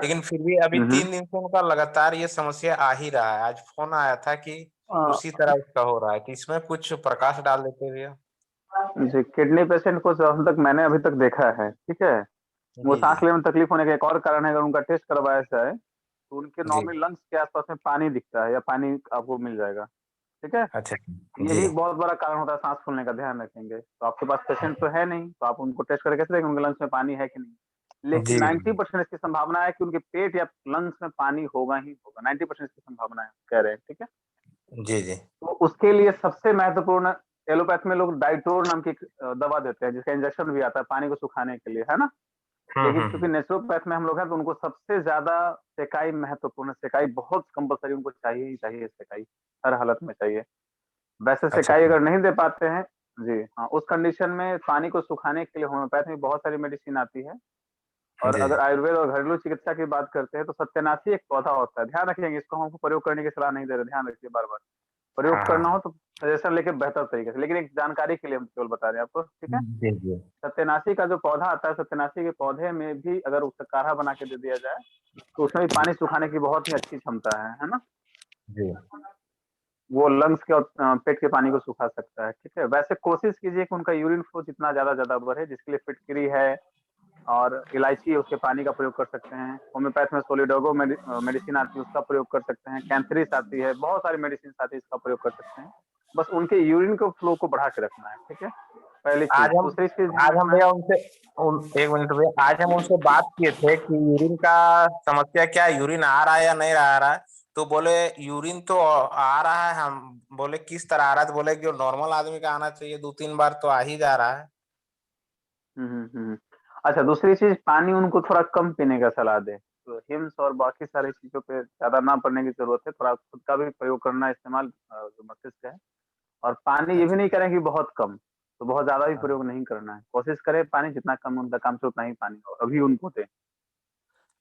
लेकिन फिर भी अभी 3 दिन से उनका लगातार ये समस्या आ ही रहा है। आज फोन आया था कि उसी तरह उसका हो रहा है, कि इसमें कुछ प्रकाश डाल देते भैया। जी, किडनी पेशेंट को जहाँ तक मैंने अभी तक देखा है, ठीक है, वो सांस लेने में तकलीफ होने का एक और कारण है। अगर उनका टेस्ट करवाया जाए तो उनके नॉर्मल लंग्स के आसपास में पानी दिखता है, या पानी आपको मिल जाएगा, ठीक है? अच्छा, ये भी एक बहुत बड़ा कारण होता है सांस फूलने का, ध्यान रखेंगे। तो आपके पास पेशेंट तो है नहीं, तो आप उनको टेस्ट करके कैसे देखेंगे उनके लंग्स में पानी है कि नहीं? लेकिन 90% इसकी संभावना है कि उनके पेट या लंग्स में पानी होगा ही होगा, 90% इसकी संभावना है, कह रहे हैं, ठीक है? जी जी। तो उसके लिए सबसे महत्वपूर्ण, एलोपैथ में लोग डाइटोर नाम की एक दवा देते हैं, जिसका इंजेक्शन भी आता है पानी को सुखाने के लिए, है ना? लेकिन क्योंकि नेचुरोपैथ में हम लोग हैं, तो उनको सबसे ज्यादा सेकाई महत्वपूर्ण, सेकाई बहुत कंपलसरी, उनको चाहिए ही चाहिए, सेकाई हर हालत में चाहिए। वैसे सेकाई अगर नहीं दे पाते हैं, जी हाँ, उस कंडीशन में पानी को सुखाने के लिए होम्योपैथ में बहुत सारी मेडिसिन आती है। और अगर आयुर्वेद और घरेलू चिकित्सा की बात करते हैं तो सत्यानाशी एक पौधा होता है, ध्यान रखेंगे, इसको हमको प्रयोग करने की सलाह नहीं दे रहे, ध्यान रखिए बार बार। प्रयोग करना हो तो सजेशन लेके बेहतर तरीके से, लेकिन एक जानकारी के लिए हम केवल बता रहे हैं आपको, ठीक है? सत्यानाशी का जो पौधा आता है, सत्यानाशी के पौधे में भी अगर उसका काढ़ा बना के दे दिया जाए तो उसमें भी पानी सुखाने की बहुत ही अच्छी क्षमता है ना? जी। वो लंग्स के और पेट के पानी को सुखा सकता है, ठीक है? वैसे कोशिश कीजिए कि उनका यूरिन फ्लो जितना ज्यादा बढ़े, जिसके लिए फिटकरी है और इलायची, उसके पानी का प्रयोग कर सकते हैं। होम्योपैथ में सोलिडोगो मेडिसिन आती है, उसका प्रयोग कर सकते हैं। कैंथरिस आती है, बहुत सारी मेडिसिन आती है, इसका प्रयोग कर सकते हैं। बस उनके यूरिन के फ्लो को बढ़ा के रखना है, ठीक है? पहली चीज। दूसरी चीज, आज हम भैया उनसे 1 मिनट भैया, आज हम उनसे बात किए थे कि यूरिन का समस्या क्या है, यूरिन आ रहा है या नहीं आ रहा है? तो बोले यूरिन तो आ रहा है। हम बोले किस तरह आ रहा है? तो बोले जो नॉर्मल आदमी का आना चाहिए 2-3 बार तो आ ही जा रहा है। अच्छा, दूसरी चीज, पानी उनको थोड़ा कम पीने का सलाह दे। तो हिम्स और बाकी सारी चीजों पे ज्यादा ना पड़ने की जरूरत है, थोड़ा खुद का भी प्रयोग करना, इस्तेमाल जो मस्तिष्क है। और पानी ये भी नहीं करें कि बहुत कम, तो बहुत ज्यादा भी प्रयोग नहीं करना है। कोशिश करें पानी जितना कम उनका काम से उतना ही पानी हो, अभी उनको दे।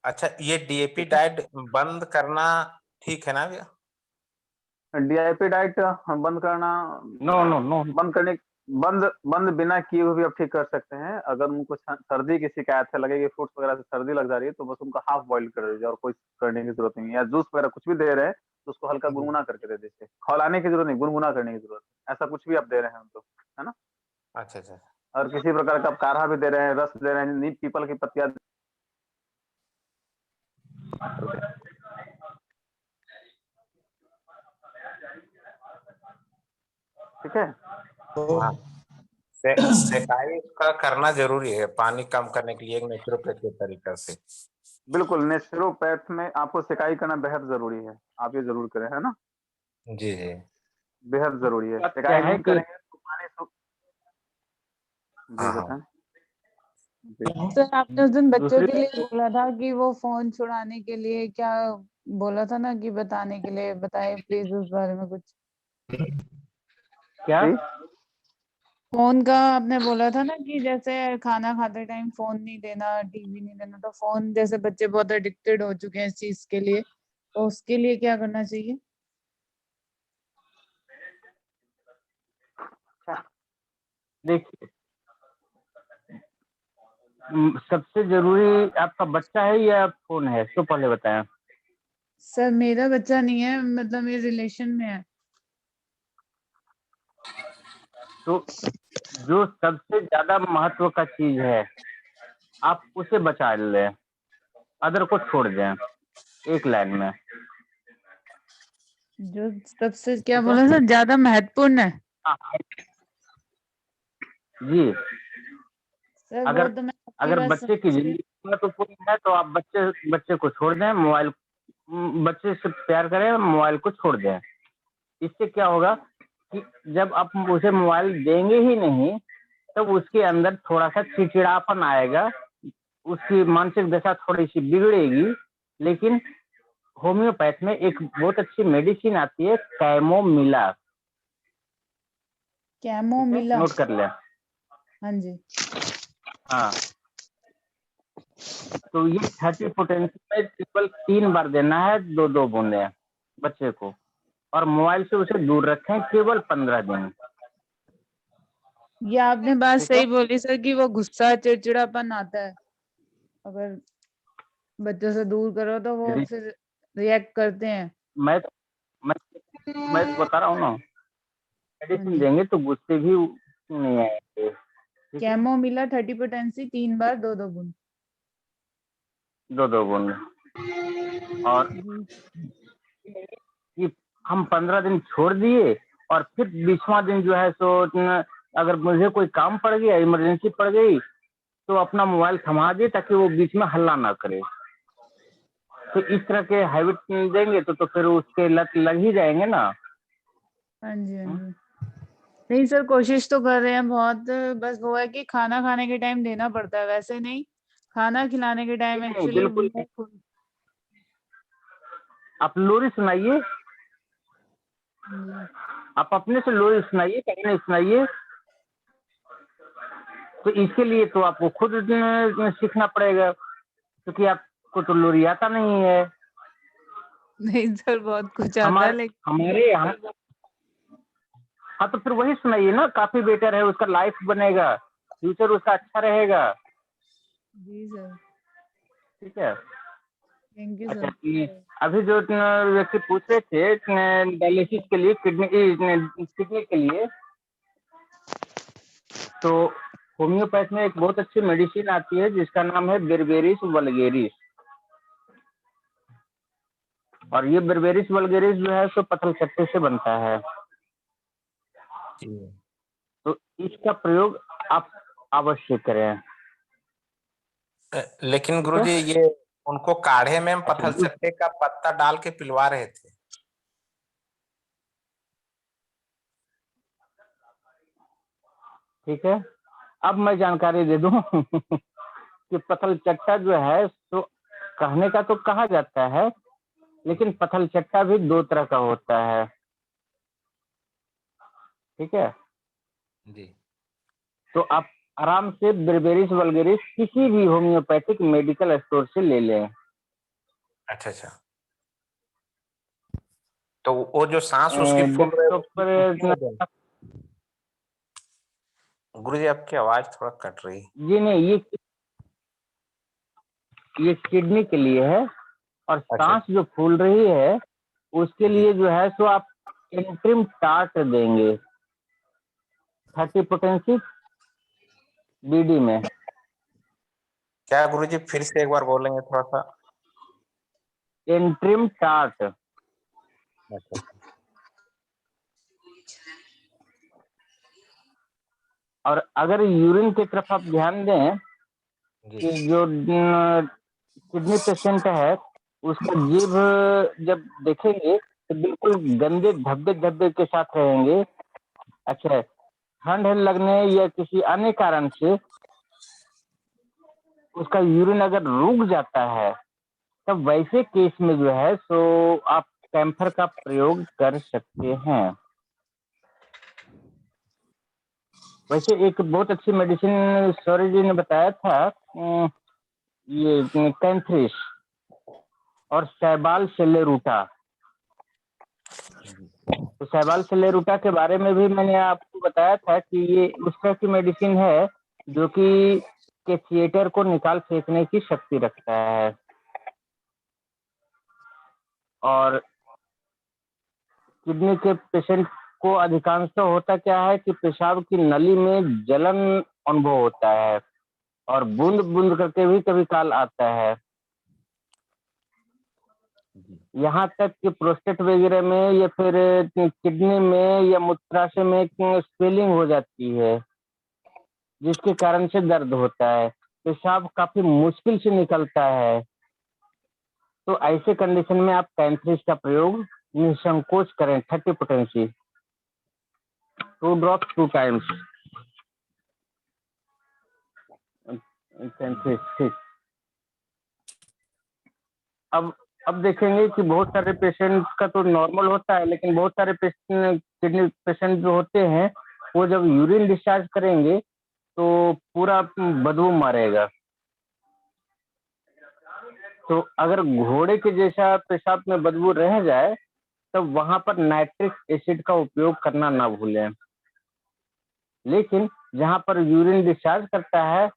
अच्छा, ये डीएपी डाइट बंद करना ठीक है ना भैया? डीआईपी डाइट बंद करना, नो, बंद बिना किए हुए भी आप ठीक कर सकते हैं। अगर उनको सर्दी की शिकायत है, लगे कि फ्रूट्स वगैरह से सर्दी लग जा रही है, तो बस उनको हाफ बॉइल कर दीजिए, और कोई करने की जरूरत नहीं है। या जूस वगैरह कुछ भी दे रहे हैं तो उसको हल्का गुनगुना करके दे दीजिए, खौलाने की जरूरत नहीं, गुनगुना करने की जरूरत है। ऐसा कुछ भी आप दे रहे हैं उनको, है ना? अच्छा। और किसी प्रकार का काढ़ा भी दे रहे हैं, रस दे रहे हैं, नीम पीपल की पत्तियां, ठीक है? हाँ, सेकाई का करना जरूरी है पानी कम करने के लिए, एक नेचुरोपैथ के तरीका से। बिल्कुल, नेचुरोपैथ में आपको सिकाई करना बेहद जरूरी है, आप ये जरूर करें, है ना? जी जी बेहद जरूरी है। बात एक क्या है आयोडीन कि करेंगे तो पानी जी हाँ हाँ बताएं। जी सर आपने उस दिन बच्चों दूसरी के लिए बोला था कि वो फोन छुड़ाने के लिए क्या बोला था ना, कि बताने के लिए, बताइए प्लीज उस बारे में कुछ। क्या जी फोन का आपने बोला था ना कि जैसे खाना खाते टाइम फोन नहीं देना, टीवी नहीं देना, तो फोन जैसे बच्चे बहुत एडिक्टेड हो चुके हैं इस चीज के लिए, तो उसके लिए क्या करना चाहिए? देखिए, सबसे जरूरी आपका बच्चा है या फोन है, तो पहले बताएं। सर मेरा बच्चा नहीं है, मतलब ये रिलेशन में है। तो जो सबसे ज्यादा महत्व का चीज है आप उसे बचा लें, अदर को छोड़ दें, एक लाइन में। जो सबसे क्या ठीक है? बोला सर, ज्यादा महत्वपूर्ण है? हाँ, जी सर वो अगर तो मैं आपकी अगर बात बच्चे की समझ गई। जिंदगी महत्वपूर्ण है तो आप बच्चे को छोड़ दें, मोबाइल बच्चे से प्यार करें, मोबाइल को छोड़ दें। इससे क्या होगा कि जब आप उसे मोबाइल देंगे ही नहीं तब उसके अंदर थोड़ा सा चिड़चिड़ापन आएगा, उसकी मानसिक दशा थोड़ी सी बिगड़ेगी। लेकिन होम्योपैथ में एक बहुत अच्छी मेडिसिन आती है, कैमोमिला। कैमोमिला? नोट कर लें। हाँ जी। हाँ, तो ये 30 पोटेंशियल में केवल 3 बार देना है, 2-2 बूंदे बच्चे को, और मोबाइल से उसे दूर रखें केवल 15 दिन। ये आपने बात ठीक है? सही बोली सर कि वो गुस्सा चिड़चिड़ापन आता है, अगर बच्चों से दूर करो तो वो यदि फिर रिएक्ट करते हैं। मैं मैं मैं तो बता रहा हूँ ना, हाँ मेडिसिन जी। देंगे तो गुस्से भी नहीं आएंगे। ठीक है? कैमोमिला 30 पोटेंसी 3 बार 2-2 बूंद। 2-2 बूंद। और जी। कि हम 15 दिन छोड़ दिए और फिर 20वां दिन जो है सो अगर मुझे कोई काम पड़ गया, इमरजेंसी पड़ गई, तो अपना मोबाइल थमा दे ताकि वो बीच में हल्ला ना करे। तो इस तरह के हैबिट देंगे तो फिर उसके लत लग ही जाएंगे ना। हाँ जी। हाँ जी। नहीं सर, कोशिश तो कर रहे हैं बहुत, बस वो है कि खाना खाने के टाइम देना पड़ता है, वैसे नहीं खाना खिलाने के टाइम नहीं, एक्चुअली बिल्कुल नहीं। आप लोरी सुनाइए, आप अपने से लोरी सुनाइए, कहानी सुनाइए। तो इसके लिए तो आपको खुद सीखना पड़ेगा, क्योंकि आपको तो लोरी आता नहीं है। नहीं सर, बहुत कुछ आता है हमारे लेकिन। हमारे यहाँ हाँ, तो फिर वही सुनाइए ना, काफी बेटर है, उसका लाइफ बनेगा, फ्यूचर उसका अच्छा रहेगा। जी सर। ठीक है? थैंक यू अच्छा, सर। अभी जो व्यक्ति पूछ रहे थे डायलिसिस के लिए, किडनी के लिए, तो होम्योपैथ में एक बहुत अच्छी मेडिसिन आती है जिसका नाम है बेरबेरिस वल्गेरिस। और ये बेरबेरिस वल्गेरिस जो है सो पथल चट्टे से बनता है। तो इसका प्रयोग आप अवश्य करें। लेकिन गुरुजी ये उनको काढ़े में हम पत्थल अच्छा, चट्टे का पत्ता डाल के पिलवा रहे थे। ठीक है, अब मैं जानकारी दे दूं कि पथल चट्टा जो है तो कहने का तो कहा जाता है, लेकिन पथल चट्टा भी 2 तरह का होता है। ठीक है? जी। तो आप आराम से बेरबेरिस वल्गेरिस किसी भी होम्योपैथिक मेडिकल स्टोर से ले लें। अच्छा अच्छा। तो वो जो सांस उसकी फूल रही है डेस्कटॉप पर गुरुजी आपकी आवाज थोड़ा कट रही है। जी नहीं, ये किडनी के लिए है, और सांस जो फूल रही है उसके लिए जो है सो आप इंट्रिम टार्ट देंगे 30 पोटेंसी बीडी में। क्या गुरुजी फिर से एक बार बोलेंगे थोड़ा सा? Interim tart. और अगर यूरिन की तरफ आप ध्यान दें कि जो किडनी पेशेंट है उसका जीभ जब देखेंगे तो बिल्कुल गंदे धब्बे धब्बे के साथ रहेंगे। अच्छा, ठंड लगने या किसी अन्य कारण से उसका यूरिन अगर रुक जाता है, तब वैसे केस में जो है सो आप कैम्फर का प्रयोग कर सकते हैं। वैसे एक बहुत अच्छी मेडिसिन सौर्य जी ने बताया था, ये कैंथ्रिस और सैबाल सेलेरूटा। तो सैबाल सेलेरूटा के बारे में भी मैंने आपको बताया था कि ये उस तरह की मेडिसिन है जो कि थिएटर को निकाल फेंकने की शक्ति रखता है। और किडनी के पेशेंट को अधिकांशतः होता क्या है कि पेशाब की नली में जलन अनुभव होता है और बूंद बूंद करके भी कभी काल आता है। यहाँ तक कि प्रोस्टेट वगैरह में या फिर किडनी में या मूत्राशय में स्वेलिंग हो जाती है, जिसके कारण से दर्द होता है। पेशाब काफी मुश्किल से निकलता है। तो ऐसे कंडीशन में आप कैंथ्रिस का प्रयोग निसंकोच करें। 30 पोटेंसी, 2 drops 2 times कैंथ्रिस। ठीक। अब देखेंगे कि बहुत सारे पेशेंट का तो नॉर्मल होता है, लेकिन बहुत सारे पेशेंट किडनी पेशेंट जो होते हैं वो जब यूरिन डिस्चार्ज करेंगे तो पूरा बदबू मारेगा। तो अगर घोड़े के जैसा पेशाब में बदबू रह जाए तब वहां पर नाइट्रिक एसिड का उपयोग करना ना भूलें। लेकिन जहां पर यूरिन डिस्चार्ज करता है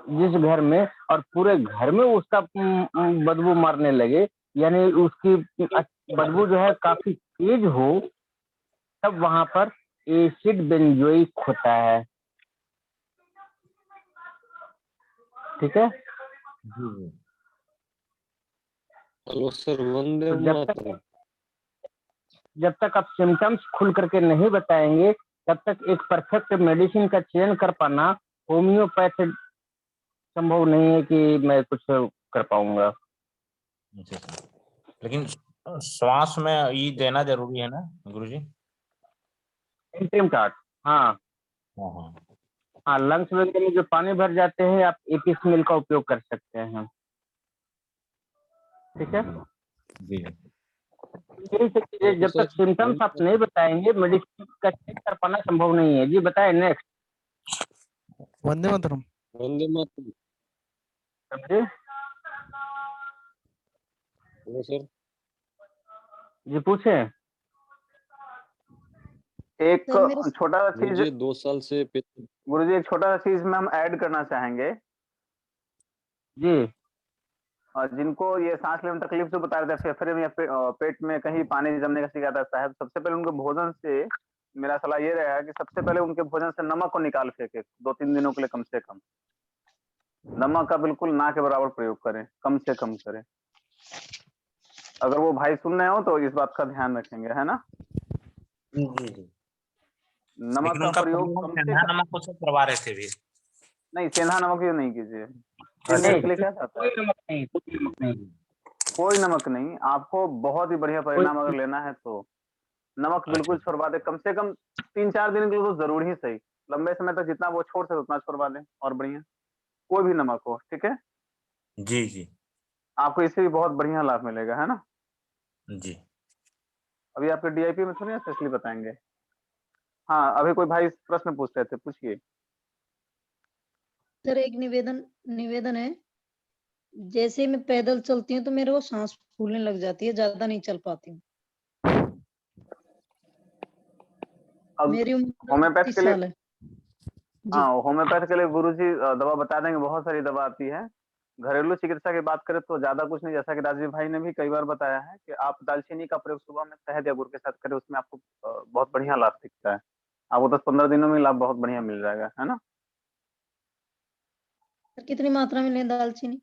जिस घर में, और पूरे घर में उसका बदबू मारने लगे, यानी उसकी बदबू जो है काफी तेज हो, तब वहां पर एसिड बेंजोइक होता है। ठीक है। Hello sir, Vande Mataram. जब तक आप सिम्टम्स खुल करके नहीं बताएंगे तब तक एक परफेक्ट मेडिसिन का चयन कर पाना होम्योपैथ संभव नहीं है कि मैं कुछ कर पाऊंगा। लेकिन श्वास में ये देना जरूरी है ना गुरुजी? इंट्रीम टाट, हाँ हाँ, लंग्स वगैरह में जो पानी भर जाते हैं आप एपिस मिल का उपयोग कर सकते हैं। ठीक है जी। यही सब चीजें जब तक सिम्टम्स आप नहीं बताएंगे मेडिसिन का चेक कर पाना संभव नहीं है। जी बताए नेक्स्ट। वंदे मातरम। वंदे मातरम। समझे? Hello sir. जी पूछे। एक छोटा सा चीज मुझे 2 साल से गुरुजी, एक छोटा सा चीज में हम ऐड करना चाहेंगे जी। और जिनको ये सांस लेने में तकलीफ जो बता रहे थे, फेफड़े में या पेट में कहीं पानी जमने का शिकायत आता है, सबसे पहले उनके भोजन से मेरा सलाह ये रहेगा कि सबसे पहले उनके भोजन से नमक को निकाल फेंके 2-3 दिनों के लिए कम से कम। नमक का बिल्कुल ना के बराबर प्रयोग करें, कम से कम करें। अगर वो भाई सुन रहे हो तो इस बात का ध्यान रखेंगे, है ना? नमक का प्रयोग कम से कम। नमक को करवा रहे थे भी नहीं, सेंधा नमक ये नहीं कीजिए। कोई नमक नहीं। आपको बहुत ही बढ़िया परिणाम अगर लेना है तो नमक बिल्कुल छुड़वा दे। कम से कम 3-4 दिन के लिए तो जरूर ही सही, लंबे समय तक जितना वो छोड़ सके उतना छुड़वा दें और बढ़िया कोई भी नमक हो। ठीक है जी जी। आपको इससे भी बहुत बढ़िया लाभ मिलेगा, है ना जी। अभी आपके डीआईपी में सुनिए, स्पेशली बताएंगे। हाँ, अभी कोई भाई प्रश्न पूछ रहे थे, पूछिए। सर एक निवेदन है। जैसे मैं पैदल चलती हूँ तो मेरे को सांस फूलने लग जाती है, ज्यादा नहीं चल पाती हूँ। मेरी उम्र होम्योपैथ 30 के लिए साल है। हाँ, होम्योपैथ के लिए गुरुजी दवा बता देंगे। बहुत सारी दवा आती है। घरेलू चिकित्सा की बात करें तो ज्यादा कुछ नहीं, जैसा कि राजीव भाई ने भी कई बार बताया है कि आप दालचीनी का प्रयोग सुबह में शहद या गुड़ के साथ करें, उसमें आपको बहुत बढ़िया लाभ दिखता है। आपको 10-15 दिनों में लाभ बहुत बढ़िया मिल जाएगा, है ना? कितनी मात्रा में लें दालचीनी?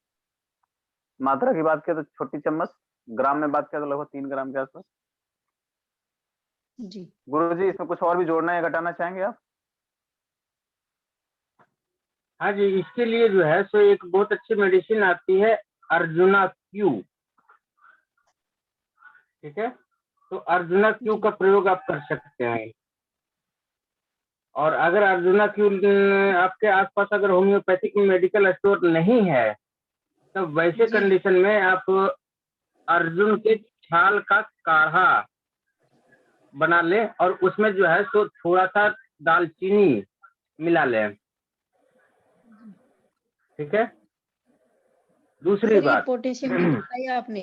मात्रा की बात करें तो छोटी चम्मच, ग्राम में बात करें तो लगभग 3 ग्राम के आसपास। जी गुरुजी, इसमें कुछ और भी जोड़ना या घटाना चाहेंगे आप? हाँ जी, इसके लिए जो है सो एक बहुत अच्छी मेडिसिन आती है, अर्जुना क्यू। ठीक है, तो अर्जुना क्यू का प्रयोग आप कर सकते हैं। और अगर अर्जुना क्यू आपके आसपास अगर होम्योपैथिक मेडिकल स्टोर नहीं है, तो वैसे कंडीशन में आप अर्जुन के छाल का काढ़ा बना लें और उसमें जो है सो थोड़ा सा दालचीनी मिला लें। ठीक है। दूसरी सर ये बात पोटेशियम नहीं बताया आपने,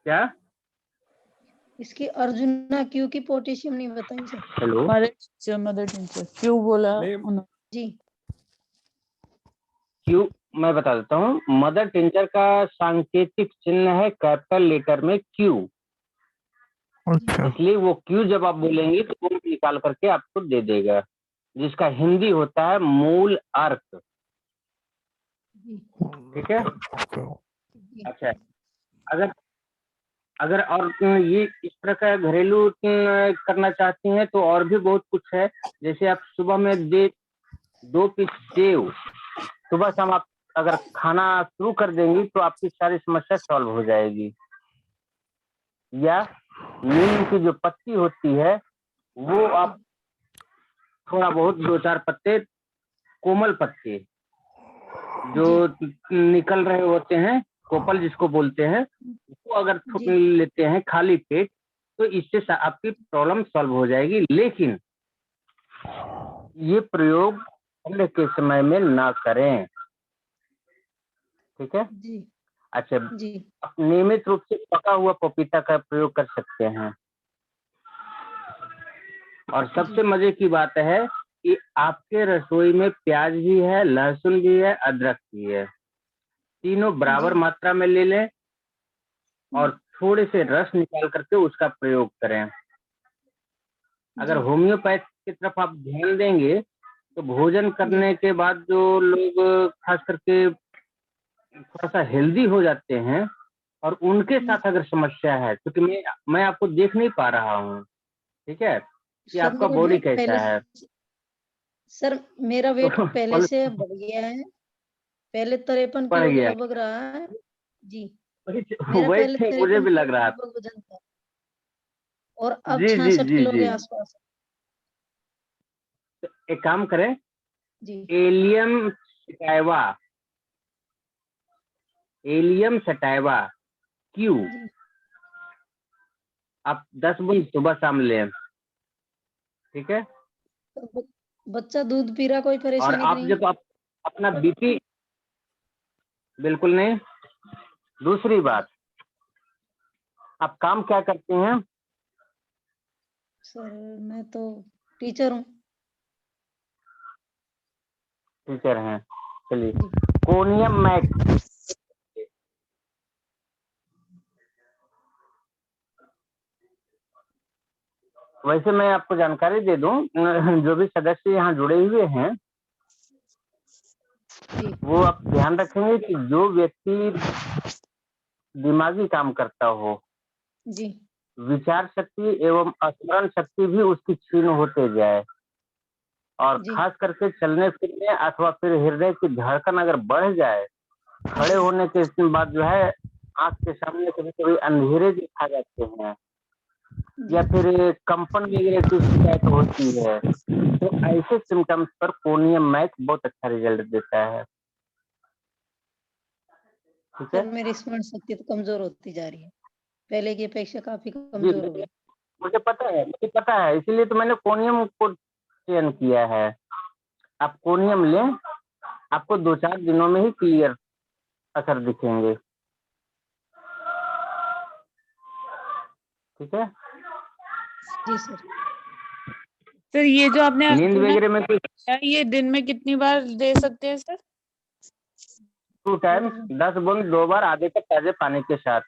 क्या? इसकी अर्जुना क्यू की पोटेशियम नहीं बताई सर। हेलो, मदर टीचर क्यों बोला नहीं। उन्होंने? जी क्यू मैं बता देता हूँ। मदर टिंचर का सांकेतिक चिन्ह है कैपिटल लेटर में क्यू, अच्छा इसलिए वो क्यू जब आप बोलेंगे तो वो निकाल करके आपको दे देगा, जिसका हिंदी होता है मूल अर्क। ठीक है। अच्छा, अगर अगर और ये इस तरह का घरेलू करना चाहती हैं तो और भी बहुत कुछ है। जैसे आप सुबह में 2 पीस सेव सुबह शाम आप अगर खाना शुरू कर देंगी तो आपकी सारी समस्या सॉल्व हो जाएगी। या नीम की जो पत्ती होती है वो आप थोड़ा बहुत 2-4 पत्ते, कोमल पत्ते जो निकल रहे होते हैं, कोपल जिसको बोलते हैं, वो अगर लेते हैं खाली पेट तो इससे आपकी प्रॉब्लम सॉल्व हो जाएगी। लेकिन ये प्रयोग ठंड के समय में ना करें। ठीक है जी अच्छा, जी आप नियमित रूप से पका हुआ पपीता का प्रयोग कर सकते हैं। और सबसे मजे की बात है कि आपके रसोई में प्याज भी है, लहसुन भी है, अदरक भी है, तीनों बराबर मात्रा में ले लें और थोड़े से रस निकाल करके उसका प्रयोग करें। अगर होम्योपैथ की तरफ आप ध्यान देंगे तो भोजन करने के बाद जो लोग खास करके थोड़ा सा हेल्दी हो जाते हैं और उनके साथ अगर समस्या है, क्योंकि मैं आपको देख नहीं पा रहा हूँ, ठीक है, कि सर आपका मेरा बॉडी वेट कैसा पहले है। सर मेरा वेट तो पहले से बढ़ गया है। पहले 53 बढ़ किलो के गया लगभग रहा है जी। वही मेरा वही पहले थे, मुझे 53 भी किलो लग के रहा था। लगभग वजन था और अब जी जी 66 जी किलो जी के आसपास है। तो एक काम करें, जी allium sativa, allium sativa Q आप 10 बूंद सुबह शाम लें। ठीक है। तो बच्चा दूध पी रहा, कोई और परेशानी तो आप नहीं? जब आप अपना बीपी, बिल्कुल नहीं। दूसरी बात, आप काम क्या करते हैं? सर मैं तो टीचर हूँ। टीचर हैं, चलिए। कोनियम मैक, वैसे मैं आपको जानकारी दे दूं, जो भी सदस्य यहाँ जुड़े हुए हैं वो आप ध्यान रखेंगे कि जो व्यक्ति दिमागी काम करता हो, जी विचार शक्ति एवं स्मरण शक्ति भी उसकी क्षीण होते जाए और खास करके चलने फिरने अथवा फिर हृदय की धड़कन अगर बढ़ जाए, खड़े होने के बाद जो है आंख के सामने कभी कभी अंधेरे दिखा जाते हैं या फिर कंपन वगैरह की शिकायत होती है, तो ऐसे सिम्टम्स पर कोनियम मैक बहुत अच्छा रिजल्ट देता है। ठीक है। सर मेरी स्मरण शक्ति तो कमजोर होती जा रही है, पहले की अपेक्षा काफी जी कमजोर हो गई। मुझे पता है, इसीलिए तो मैंने कोनियम को चयन किया है। आप कोनियम लें, आपको 2-4 दिनों में ही क्लियर असर दिखेंगे। ठीक है। जी सर। सर ये जो आपने नींद अर्जुना वगैरह में कुछ बताया, ये दिन में कितनी बार दे सकते हैं सर? 2 टाइम 10 बूंद 2 बार आधे कप ताजे पानी के साथ।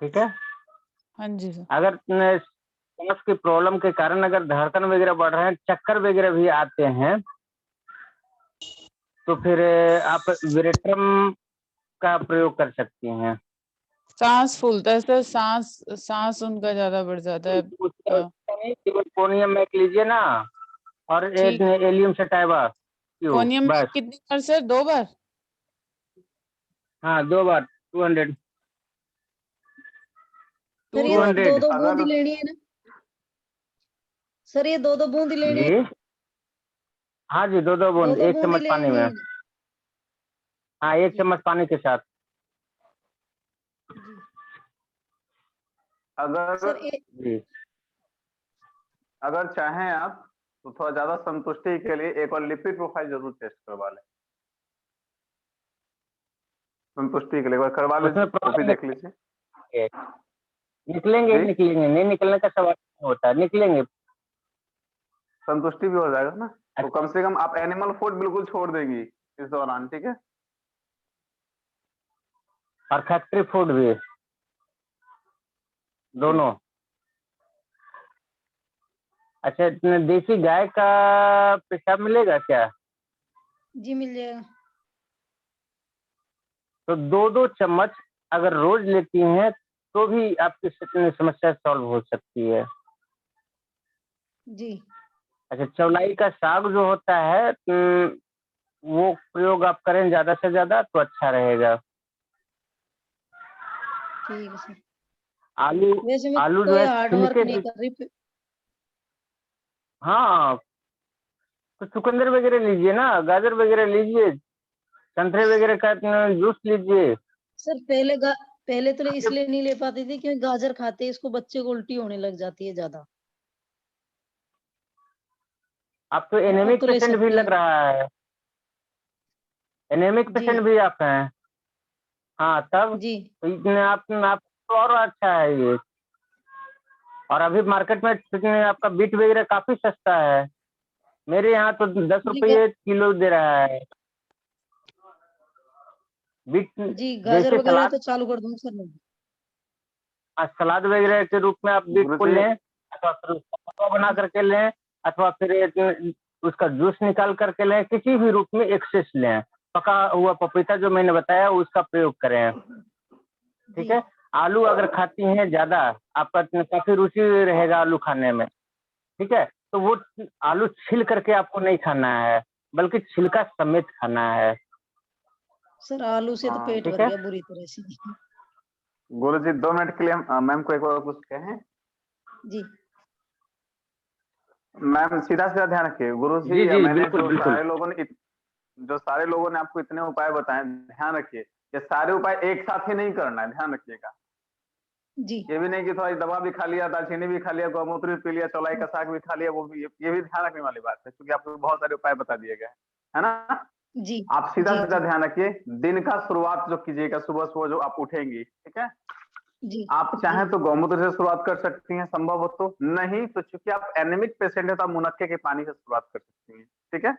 ठीक है। हाँ जी सर। अगर सांस की प्रॉब्लम के कारण अगर धड़कन वगैरह बढ़ रहे हैं, चक्कर वगैरह भी आते हैं, तो फिर आप विरेट्रम का प्रयोग कर सकती हैं। सांस फूलता है सर, सांस उनका ज्यादा बढ़ जाता है। केवल कोनियम मैक लीजिए ना और एक ठीक। एलियम सटाइवा क्यों, कोनियम में बस। कितनी बार सर? 2 बार? हाँ 2 बार 200। सर ये 200 दो दो बूंद अगर ही लेनी है ना सर, ये दो दो बूंद ही लेनी है, जी हाँ जी, 2 दो बूंद दो 1 बूंद ही चम्मच पानी लेनी में। है। हाँ 1 जी चम्मच पानी के साथ। जी अगर सर जी अगर चाहें आप तो थोड़ा ज्यादा संतुष्टि के लिए एक और लिपिड प्रोफाइल जरूर टेस्ट करवा लें। संतुष्टि के लिए एक बार करवा लीजिए, उसमें वो भी प्रॉब्लम देख लीजिए। निकलेंगे जी निकलेंगे, नहीं निकलने का सवाल नहीं होता, निकलेंगे। संतुष्टि भी हो जाएगा ना, तो अच्छा, कम से कम आप एनिमल फूड बिल्कुल छोड़ देंगी इस दौरान, ठीक है। और फैक्ट्री फूड भी, दोनों। अच्छा, इतने देसी गाय का पेशाब मिलेगा क्या? जी मिल जाएगा। तो 2-2 चम्मच अगर रोज लेती हैं तो भी आपकी समस्या सॉल्व हो सकती है। जी अच्छा, चौलाई का साग जो होता है वो प्रयोग आप करें ज्यादा से ज्यादा तो अच्छा रहेगा। ठीक है सर। आलू वैसे मैं आलू जो कोई है हार्ड वर्क छिलके नहीं की, कर रही हाँ तो चुकंदर वगैरह लीजिए ना, गाजर वगैरह लीजिए, संतरे वगैरह का जूस लीजिए। सर। पहले तो इसलिए नहीं ले पाती थी क्योंकि गाजर खाते ही इसको बच्चे को उल्टी होने लग जाती है ज्यादा। आप तो अब एनेमिक तो ले पेशेंट भी सकती लग हूँ। रहा है, एनेमिक जी पेशेंट भी आप हैं। हाँ तब जी तो आप तो और अच्छा है ये। और अभी मार्केट में आपका बीट वगैरह काफी सस्ता है, मेरे यहाँ तो 10 जी गा, रुपये किलो दे रहा है बीट। जी गाजर जैसे वगैरह सलाद तो चालू कर दूंगा सर मैं। सलाद वगैरह के रूप में आप बीट को गुरुजी लें, अथवा फिर उसका हलवा बना करके लें, अथवा फिर उसका जूस निकाल करके लें, किसी भी रूप में एक्सेस लें। पका हुआ पपीता जो मैंने बताया उसका प्रयोग करें, ठीक जी है। आलू अगर खाती हैं ज्यादा, आपका काफी रुचि रहेगा आलू खाने में, ठीक है, तो वो आलू छिल करके आपको नहीं खाना है, बल्कि छिलका समेत खाना है, सर, आलू से तो हाँ पेट ठीक भर है। गया बुरी तरह से। गुरुजी 2 मिनट के लिए मैम को एक बार कुछ कहें। जी मैम सीधा सीधा ध्यान रखिए, गुरु जी जी जी मैंने बिल्कुल बिल्कुल। जो सारे लोगों ने आपको इतने उपाय बताए, ध्यान रखिए ये सारे उपाय एक साथ ही नहीं करना है, ध्यान रखिएगा। जी ये भी नहीं कि थोड़ा दवा भी खा लिया, दालचीनी भी खा लिया, गौमूत्र भी पी लिया, चौलाई का साग भी खा लिया, वो भी, ये भी ध्यान रखने वाली बात है, क्योंकि आपको बहुत सारे उपाय बता दिए गए है ना। जी आप सीधा जी सीधा जी ध्यान रखिए, दिन का शुरुआत जो कीजिएगा सुबह सुबह जो आप उठेंगी, ठीक है। जी आप जी चाहें तो गौमूत्र से शुरुआत कर सकती हैं, संभव हो तो, नहीं तो चूंकि आप एनेमिक पेशेंट है तो आप मुनक्के के पानी से शुरुआत कर सकती हैं, ठीक है।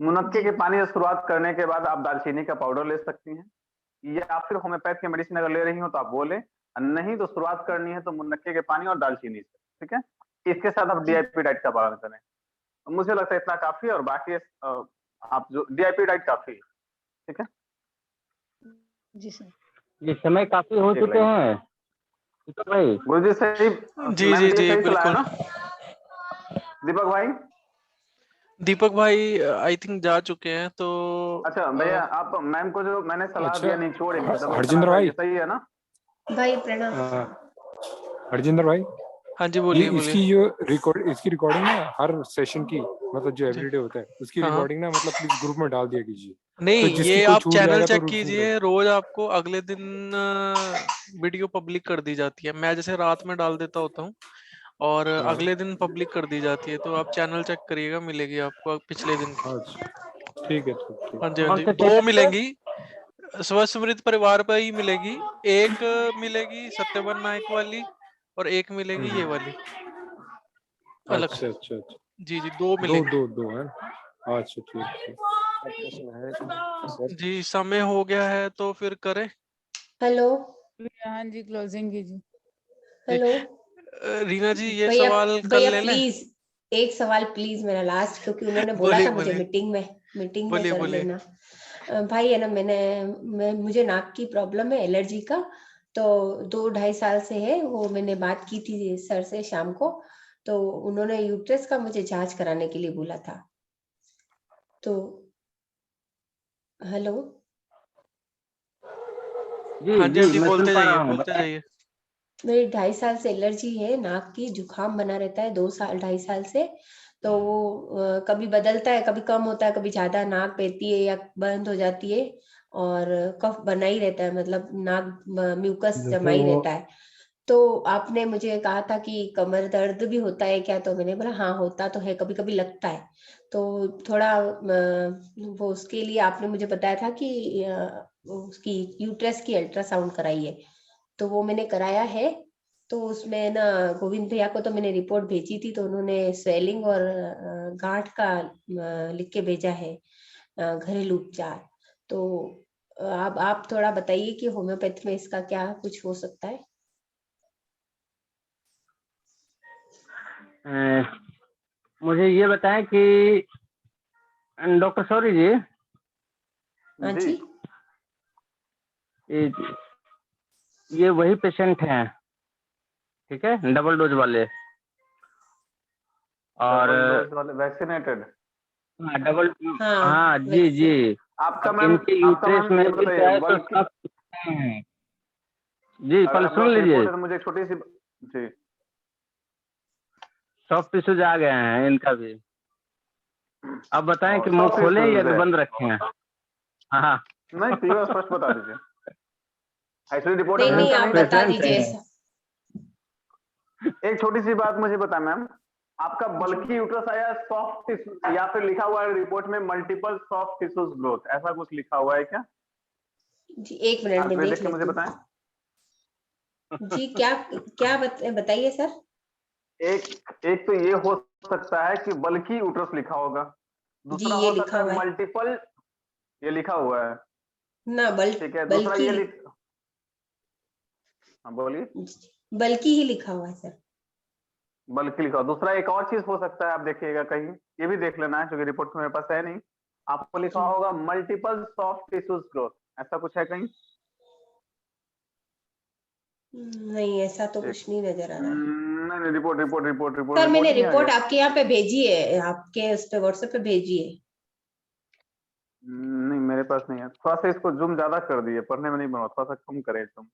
मुनक्के जी के पानी से शुरुआत करने के बाद आप दालचीनी का पाउडर ले सकती हैं, या फिर होम्योपैथ की मेडिसिन अगर ले रही हो तो आप वो लें, नहीं तो शुरुआत करनी है तो मुनक्के के पानी और दालचीनी से, ठीक है। इसके साथ आप जी डीआईपी डाइट का पालन करें, मुझे लगता है इतना काफी है, और बाकी आप जो डीआईपी डाइट काफी है, ठीक है। जी सर। ये समय काफी हो ठीक चुके लगे हैं दीपक भाई। गुरु जी, सही जी मैम जी ये जी सही चला है बिल्कुल। ना दीपक भाई? दीपक भाई आई थिंक जा चुके हैं, तो अच्छा भैया, आप मैम को जो मैंने सलाह अच्छा दिया निचोड़ एक दबा के हरजिंदर सलाह भाई, ये सही है ना? भाई प्रणाम। हरजिंदर भाई, हाँ जी ये बोलिए बोलिए। इसकी जो इसकी रिकॉर्डिंग ना हर सेशन की, मतलब जो जी एवरीडे होता है उसकी हाँ हाँ। रिकॉर्डिंग ना, मतलब प्लीज ग्रुप में डाल दिया कीजिए, नहीं, तो जिसकी ये कोई आप छूट चैनल जाएगा तो चेक छूट कीजिए, रोज आपको अगले दिन वीडियो पब्लिक कर दी जाती है। मैं जैसे रात में डाल देता होता हूँ और हाँ अगले दिन पब्लिक कर दी जाती है, तो आप चैनल चेक करिएगा, मिलेगी आपको पिछले दिन की। अच्छा ठीक है, ठीक हाँ जी हाँ कौन जी, से 2 चैनल पे? मिलेंगी। स्वसमृद्ध परिवार पर ही मिलेगी, एक मिलेगी सत्यवान नायक वाली, और एक मिलेगी ये वाली अलग अच्छा से। अच्छा अच्छा, जी जी, 2 दो मिलेंगी। दो दो है, अच्छा ठीक। प्रश्न है सर, जी समय हो गया है तो फिर करें। हेलो हाँ जी, क्लोजिंग कीजिए। जी हेलो रीना जी, ये भैया, सवाल कल भैया ले लें। प्लीज एक सवाल प्लीज मेरा लास्ट, क्योंकि उन्होंने बोला बोलिए था मुझे बोलिए मीटिंग में बोलिए कर बोलिए। लेना। भाई है ना, मुझे नाक की प्रॉब्लम है, एलर्जी का, तो 2-2.5 साल से है वो। मैंने बात की थी सर से शाम को, तो उन्होंने यूट्रस का मुझे जांच कराने के लिए बोला था। तो हेलो जी हाँ जी हाँ जी जी, मैं सुन बोलते पा जाइए रहा हूँ, बोलते बताएं। जाइए। मेरी 2.5 साल से एलर्जी है, नाक की जुकाम बना रहता है 2 साल 2.5 साल से। तो वो कभी बदलता है, कभी कम होता है, कभी ज्यादा नाक बहती है या बंद हो जाती है, और कफ बना ही रहता है, मतलब नाक म्यूकस जैसे जमा ही वो रहता है। तो आपने मुझे कहा था कि कमर दर्द भी होता है क्या, तो मैंने बोला हाँ होता तो है, कभी कभी लगता है। तो थोड़ा वो उसके लिए आपने मुझे बताया था कि उसकी यूट्रस की अल्ट्रासाउंड कराइए, तो वो मैंने कराया है। तो उसमें ना गोविंद भैया को तो मैंने रिपोर्ट भेजी थी, तो उन्होंने स्वेलिंग और गांठ का लिख के भेजा है, घरेलू उपचार। तो अब आप थोड़ा बताइए कि होम्योपैथी में इसका क्या कुछ हो सकता है। मुझे ये बताएं कि डॉक्टर सौरी जी, हाँ जी, ये वही पेशेंट हैं, ठीक है, डबल डोज वाले, और डबल डोज वाले वैक्सीनेटेड। हाँ डबल, हाँ हाँ जी वैक्सीन। जी। आपका अब मैम, इनके आपका यूट्रस मैम में ये भी जो बताइए, है तो बल्कि सब हैं। जी पहले आपका सुन लीजिए, रिपोर्ट है तो मुझे एक छोटी सी जी सॉफ्ट टिश्यूज आ गए हैं इनका भी। अब बताएं कि मुंह सॉफ्ट खोलें या टिश्यूज है, बंद रखें? हाँ नहीं क्लियर स्पष्ट बता दीजिए। एक्चुअली रिपोर्ट नहीं में नहीं, ऐसा आप नहीं बता पेशेंट दीजिए है। ऐसा। एक छोटी सी बात मुझे बता मैम, आपका बल्कि यूट्रस आया सॉफ्ट टिश्यू, या फिर लिखा हुआ है रिपोर्ट में मल्टीपल सॉफ्ट टिश्यूज ग्रोथ, ऐसा कुछ लिखा हुआ है क्या? जी एक मिनट आप में ये देख देख के मुझे लेती बताएं। हूँ। जी क्या बताइए सर। एक तो ये हो सकता है कि बल्कि यूट्रस लिखा होगा, जी दूसरा ये हो लिखा सकता हुआ है है मल्टीपल, ये लिखा हुआ है, ना, ठीक है। दूसरा बल्कि ये हाँ बोलिए। बल्कि ही लिखा हुआ है सर। बल्कि लिखा हुआ। दूसरा एक और चीज हो सकता है, आप देखिएगा कहीं, ये भी देख लेना है क्योंकि रिपोर्ट मेरे पास है नहीं, आपको लिखा जी होगा मल्टीपल सॉफ्ट टिश्यूज ग्रोथ, ऐसा कुछ है कहीं? नहीं, ऐसा तो कुछ नहीं नजर आ रहा है नहीं नहीं, report report report report sir. मैंने रिपोर्ट नहीं आ रिपोर्ट गया। आपके यहाँ पे भेजी है, आपके उस पे व्हाट्सएप पे भेजी है। नहीं मेरे पास नहीं है, थोड़ा सा इसको जूम ज्यादा कर दिए, पढ़ने में नहीं बना, थोड़ा सा कम करें तुम,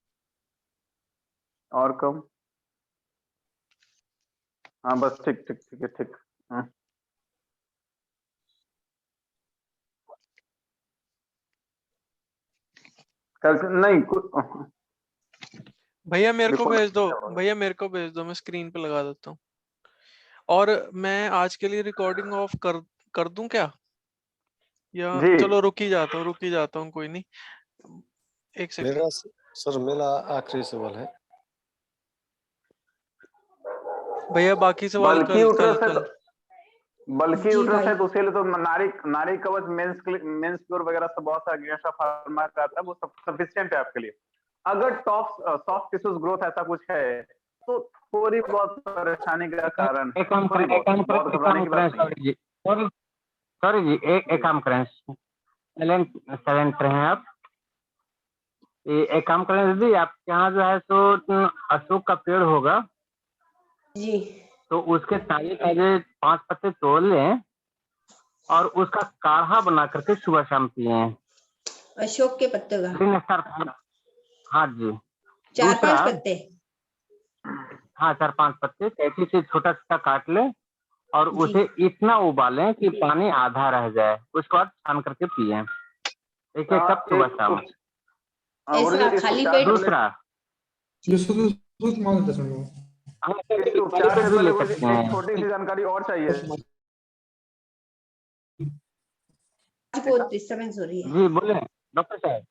और कम, हाँ बस ठीक ठीक ठीक है ठीक। हाँ नहीं भैया मेरे को रिपोर्ट भेज दो, भैया मेरे को भेज दो, मैं स्क्रीन पे लगा देता हूँ। और मैं आज के लिए रिकॉर्डिंग ऑफ कर दूं क्या, या जी। चलो रुक ही जाता हूँ, कोई नहीं, एक सेकंड। मेरा सर मेरा आखिरी सवाल है। भैया बाकी सवाल बल्कि कल कल यूट्रस है कल। बल्कि जी यूट्रस भाई, है तो उसके लिए तो नारी नारी कवच मेंस क्योर वगैरह सब बहुत सारा गेशा फार्मा का आता है, वो सब सफिशिएंट है आपके लिए। अगर टॉप सॉफ्ट टिश्यूज ग्रोथ ऐसा कुछ है तो थोड़ी बहुत परेशानी का कारण है, थोड़ी बहुत घबराने की बात नहीं है। सॉरी जी, सॉरी जी, एक काम करें, साइलेंट रहें आप। एक काम करें दीदी, आपके यहाँ जो है सो अशोक का पेड़ होगा, जी तो उसके ताजे ताजे 5 पत्ते तोड़ लें और उसका काढ़ा बना करके सुबह शाम पिए। अशोक के पत्ते का ग्रीन स्टार, हाँ जी। 4-5 दूसरा, पत्ते। हाँ 4-5 पत्ते कैंची से छोटा छोटा काट लें और जी उसे इतना उबालें कि पानी आधा रह जाए, उसके बाद छान करके पिए, एक कप सुबह शाम। ऐसा इस खाली उपचार पेट। से पहले दूसरा, इस उपचार से भी पहले ले मुझे सकते एक हैं। छोटी सी जानकारी और चाहिए। बहुत डिस्टर्बेंस हो रही है जी बोले डॉक्टर साहब।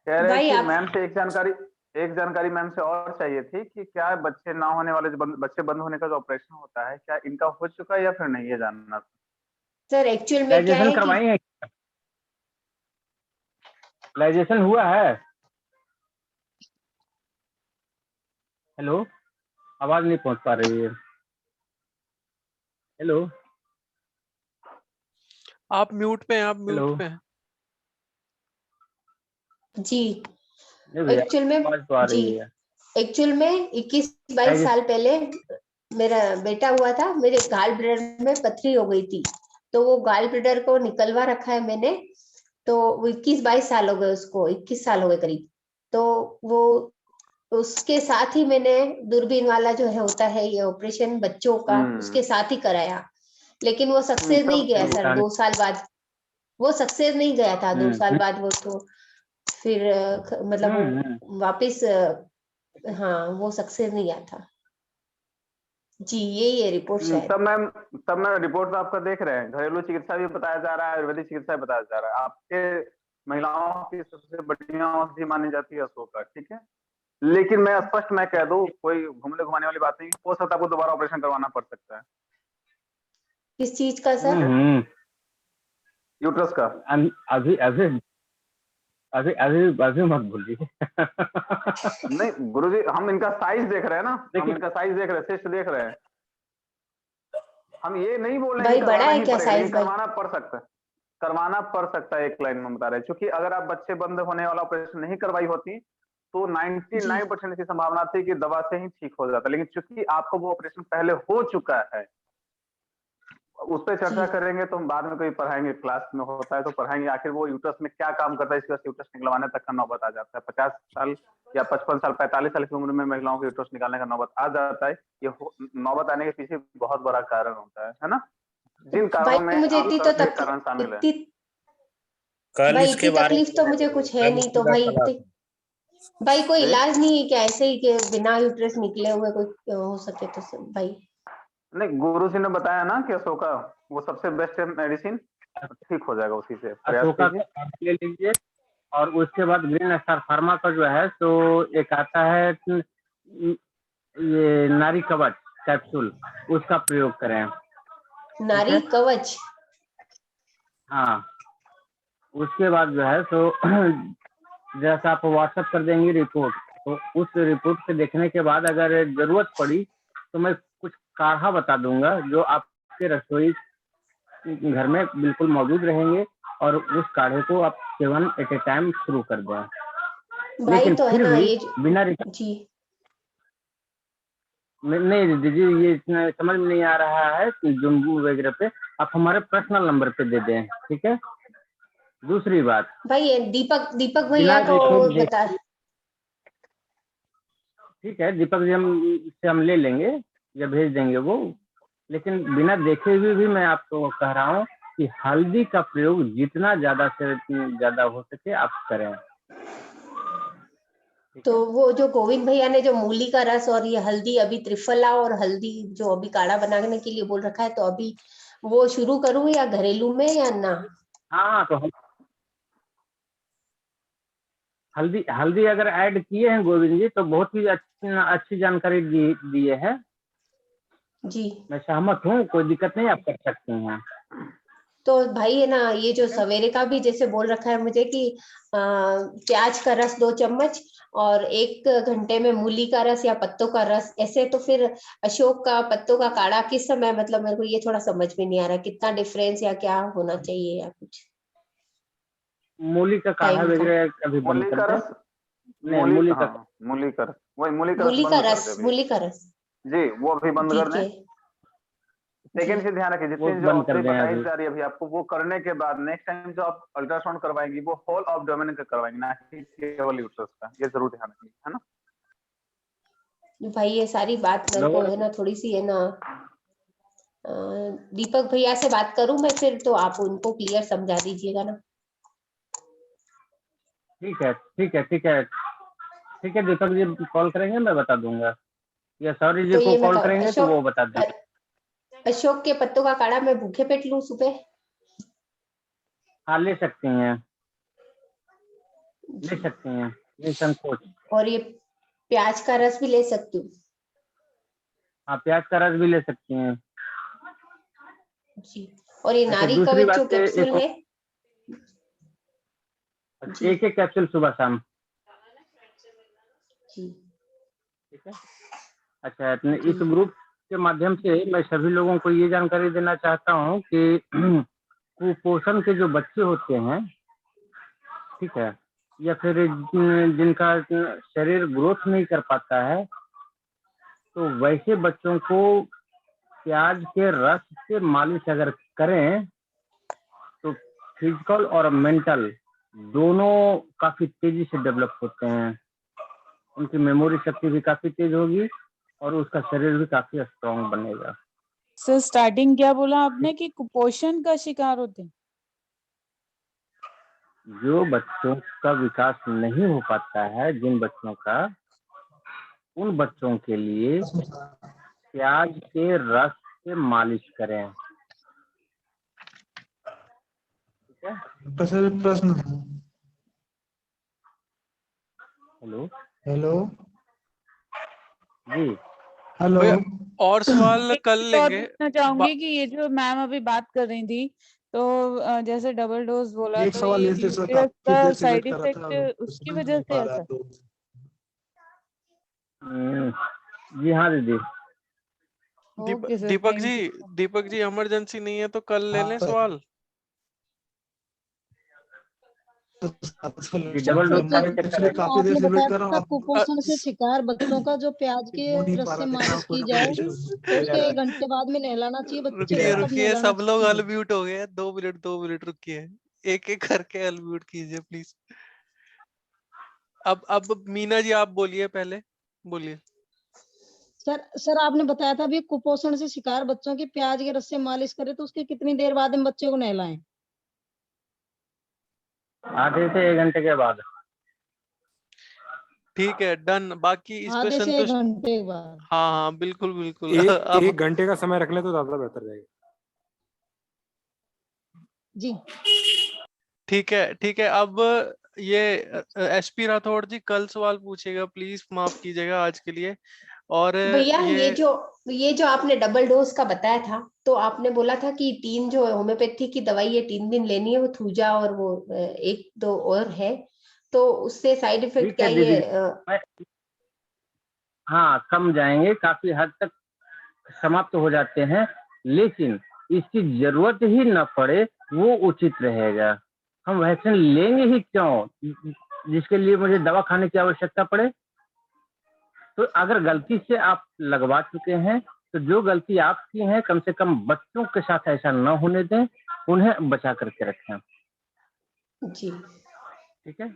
कह रहे हैं भाई कि आप। मैम से एक जानकारी मैम से और चाहिए थी कि क्या बच्चे ना होने वाले, जो बच्चे बंद होने का जो ऑपरेशन होता है, क्या इनका हो चुका है या फिर नहीं, ये जानना था। सर एक्चुअल में क्या लाइजेशन है कि करवाई है? लाइजेशन हुआ है? हेलो, आवाज नहीं पहुंच पा रही है। हेलो आप म्यूट पे हैं, आप हेलो, म्यूट पे हैं। जी नहीं भैया एक्चुअल में आवाज तो आ जी रही है। एक्चुअल में 21-22 साल पहले मेरा बेटा हुआ था, मेरे गाल ब्लैडर में पथरी हो गई थी, तो वो गाल ब्लैडर को निकलवा रखा है मैंने। तो वो 21-22 साल हो गए उसको, 21 साल हो गए करीब। तो वो उसके साथ ही मैंने दूरबीन वाला जो है होता है ये ऑपरेशन बच्चों का, उसके साथ ही कराया, लेकिन वो सक्सेस नहीं गया सर। 2 साल बाद वो सक्सेस नहीं गया था। 2 साल बाद वो तो फिर मतलब वो वापस हाँ वो सक्सेस नहीं गया था जी। यही है रिपोर्ट शायद। तब मैं रिपोर्ट तो आपका देख रहे हैं, घरेलू चिकित्सा भी बताया जा रहा है, आयुर्वेदिक चिकित्सा भी बताया जा रहा है। आपके महिलाओं की सबसे बढ़िया औषधि मानी जाती है अशोका, ठीक है। लेकिन मैं स्पष्ट मैं कह दूं, कोई घूमने घुमाने वाली बात नहीं, हो सकता है आपको दोबारा ऑपरेशन करवाना पड़ सकता है। किस चीज का सर? यूट्रस का। अभी अभी अभी अभी अभी मत भूलिए। नहीं गुरुजी, हम इनका साइज देख रहे हैं ना, हम इनका साइज देख रहे हैं, सिस्ट देख रहे हैं। हम ये नहीं बोल रहे भाई बड़ा है क्या साइज भाई? करवाना पड़ सकता है, करवाना पड़ सकता है, एक लाइन में बता रहे हैं। क्योंकि अगर आप बच्चे बंद होने वाला ऑपरेशन नहीं करवाई होती तो 99% की संभावना थी कि दवा से ही ठीक हो जाता। लेकिन चूंकि आपको वो ऑपरेशन पहले हो चुका है, उस पर चर्चा करेंगे तो हम बाद में कोई पढ़ाएंगे, क्लास में होता है तो पढ़ाएंगे आखिर वो यूट्रस में क्या काम करता है। इसकी वजह से यूट्रस निकलवाने तक का नौबत आ जाता है। 50 साल या 55 साल 45 साल की उम्र में महिलाओं को यूट्रस निकालने का नौबत आ जाता है। ये नौबत आने के पीछे बहुत बड़ा कारण होता है ना, जिन कारणों में मुझे इतनी तो कारण शामिल है। भाई इतनी तकलीफ तो मुझे कुछ है नहीं, तो भाई कोई इलाज नहीं है क्या ऐसे ही के बिना यूट्रस निकले हुए कोई हो सके तो भाई? नहीं, गुरु जी ने बताया ना कि अशोका वो सबसे बेस्ट है मेडिसिन, ठीक हो जाएगा उसी से। अशोका ले लीजिए, और उसके बाद ग्रीन स्टार फार्मा का जो है तो एक आता है ये नारी कवच कैप्सूल, उसका प्रयोग करें। नारी कवच? हाँ, उसके बाद जो है तो जैसा आप व्हाट्सएप कर देंगे रिपोर्ट, तो उस रिपोर्ट से देखने के बाद अगर जरूरत पड़ी तो मैं कुछ काढ़ा बता दूंगा जो आपके रसोई घर में बिल्कुल मौजूद रहेंगे, और उस काढ़े को आप सेवन एट ए टाइम शुरू कर दें। लेकिन तो फिर है ना भी ये बिना जी नहीं दीजिए, ये इतना समझ में नहीं आ रहा है कि जुम्बू वगैरह पे आप हमारे पर्सनल नंबर पे दे दें, ठीक है। दूसरी बात भाई, दीपक भैया को बता। ठीक है, दीपक जी हम ले लेंगे या भेज देंगे वो। लेकिन बिना देखे हुए भी मैं आपको कह रहा हूँ कि हल्दी का प्रयोग जितना ज्यादा से ज्यादा हो सके आप करें। तो वो जो गोविंद भैया ने जो मूली का रस और ये हल्दी, अभी त्रिफला और हल्दी जो अभी काढ़ा बनाने के लिए बोल रखा है, तो अभी वो शुरू करूँ या घरेलू में या ना? हाँ, तो हल्दी अगर ऐड किए हैं गोविंद जी तो बहुत ही अच्छी जानकारी दिए है जी। मैं सहमत हूँ, कोई दिक्कत नहीं, आप कर सकते हैं। तो भाई है ना, ये जो सवेरे का भी जैसे बोल रखा है मुझे कि प्याज का रस 2 चम्मच और 1 घंटे में मूली का रस या पत्तों का रस, ऐसे। तो फिर अशोक का पत्तों का काढ़ा किस समय, मतलब मेरे को ये थोड़ा समझ में नहीं आ रहा, कितना डिफरेंस या क्या होना चाहिए या कुछ? मूली का काढ़ा वगैरह कभी बंद कर दें। मूली का रस, वही मूली का रस जी, वो भी बंद कर दें। सेकेंड से ध्यान रखिए, जितनी जो औषधि बताई जा रही है अभी आपको, वो करने के बाद नेक्स्ट टाइम जो आप अल्ट्रासाउंड करवाएंगी वो होल एब्डोमेन का करवाएंगी, ना कि केवल यूट्रस का। ये जरूर ध्यान रखिए, है ना भाई। ये सारी बात मेरे को है ना थोड़ी सी है ना, दीपक भैया से बात करूं मैं फिर, तो आप उनको क्लियर समझा दीजिएगा ना। ठीक है दीपक जी कॉल करेंगे, मैं बता दूंगा, या सॉरी जी को कॉल करेंगे तो वो बता देंगे। अशोक के पत्तों का काढ़ा मैं भूखे पेट लूं सुबह? हाँ, ले सकते हैं निसंकोच। और ये प्याज का रस भी ले सकती हूँ? हाँ, प्याज का रस भी ले सकती हैं जी। और ये नारी कवच जो कैप्सूल है, एक कैप्सूल सुबह शाम, ठीक है। अच्छा, इस ग्रुप के माध्यम से मैं सभी लोगों को ये जानकारी देना चाहता हूँ कि कुपोषण के जो बच्चे होते हैं, ठीक है, या फिर जिनका शरीर ग्रोथ नहीं कर पाता है, तो वैसे बच्चों को प्याज के रस से मालिश अगर करें तो फिजिकल और मेंटल दोनों काफी तेजी से डेवलप होते हैं। उनकी मेमोरी शक्ति भी काफी तेज होगी और उसका शरीर भी काफी स्ट्रांग बनेगा। सर स्टार्टिंग क्या बोला आपने कि कुपोषण का शिकार होते हैं? जो बच्चों का विकास नहीं हो पाता है, जिन बच्चों का, उन बच्चों के लिए प्याज के रस से मालिश करें। ठीक है? सर प्रश्न है। हेलो हेलो जी, हेलो भैया और सवाल एक कल चीज और लेंगे। पूछना चाहूंगी कि ये जो मैम अभी बात कर रही थी, तो जैसे डबल डोज बोला, एक तो सवाल ये ये थे सर, यूट्रस काफी का देर से वेट साइड कर रहा था, इफेक्ट उसकी समझ वजह नहीं से पा है रहा सर? तो जी हाँ दीदी। Okay sir, Deepak thank ji, you. Deepak ji emergency नहीं है तो कल ले हाँ लें सर। सवाल। डबल डोज का भी चक्कर पिछले है। काफी देर आपने से वेट बताया कर रहा था हूँ, कुपोषण से शिकार बच्चों का जो प्याज के हो नहीं रस पा से रहा था, मालिश कोई की ना कोई जाए इशू तो उसके 1 घंटे बाद में नहलाना चाहिए बच्चे रुकिए को, कब रुकिए, नहलाना सब लोग चाहिए? अनम्यूट हो गए हैं। 2 मिनट रुकिए, एक एक करके अनम्यूट कीजिए प्लीज। अब मीना जी आप बोलिए, पहले बोलिए। सर आपने बताया था अभी कुपोषण से शिकार बच्चों की प्याज के रस से मालिश करे तो उसके कितनी देर बाद हम बच्चे को नहलाएं? आधे से 1 घंटे के बाद। ठीक है, डन। बाकी इस पे आधे से 1 संतुष्ट? घंटे के बाद। हाँ हाँ, बिल्कुल बिल्कुल। एक अब घंटे का समय रख ले तो ज्यादा बेहतर रहेगा। जी ठीक है, ठीक है। अब ये एसपी राठौड़ जी कल सवाल पूछेगा, प्लीज माफ कीजिएगा आज के लिए। और भैया ये ये जो आपने डबल डोज का बताया था, तो आपने बोला था कि 3 जो होम्योपैथी की दवाई है 3 दिन लेनी है, वो थूजा और वो 1-2 और है, तो उससे साइड इफेक्ट ठीक क्या है ये दीदी, हाँ कम जाएंगे, काफी हद तक समाप्त हो जाते हैं, लेकिन इसकी जरूरत ही न पड़े वो उचित रहेगा। हम वैक्सीन लेंगे ही क्यों जिसके लिए मुझे दवा खाने की आवश्यकता पड़े। तो अगर गलती से आप लगवा चुके हैं तो जो गलती आपकी है, कम से कम बच्चों के साथ ऐसा न होने दें, उन्हें बचा करके रखें। जी ठीक है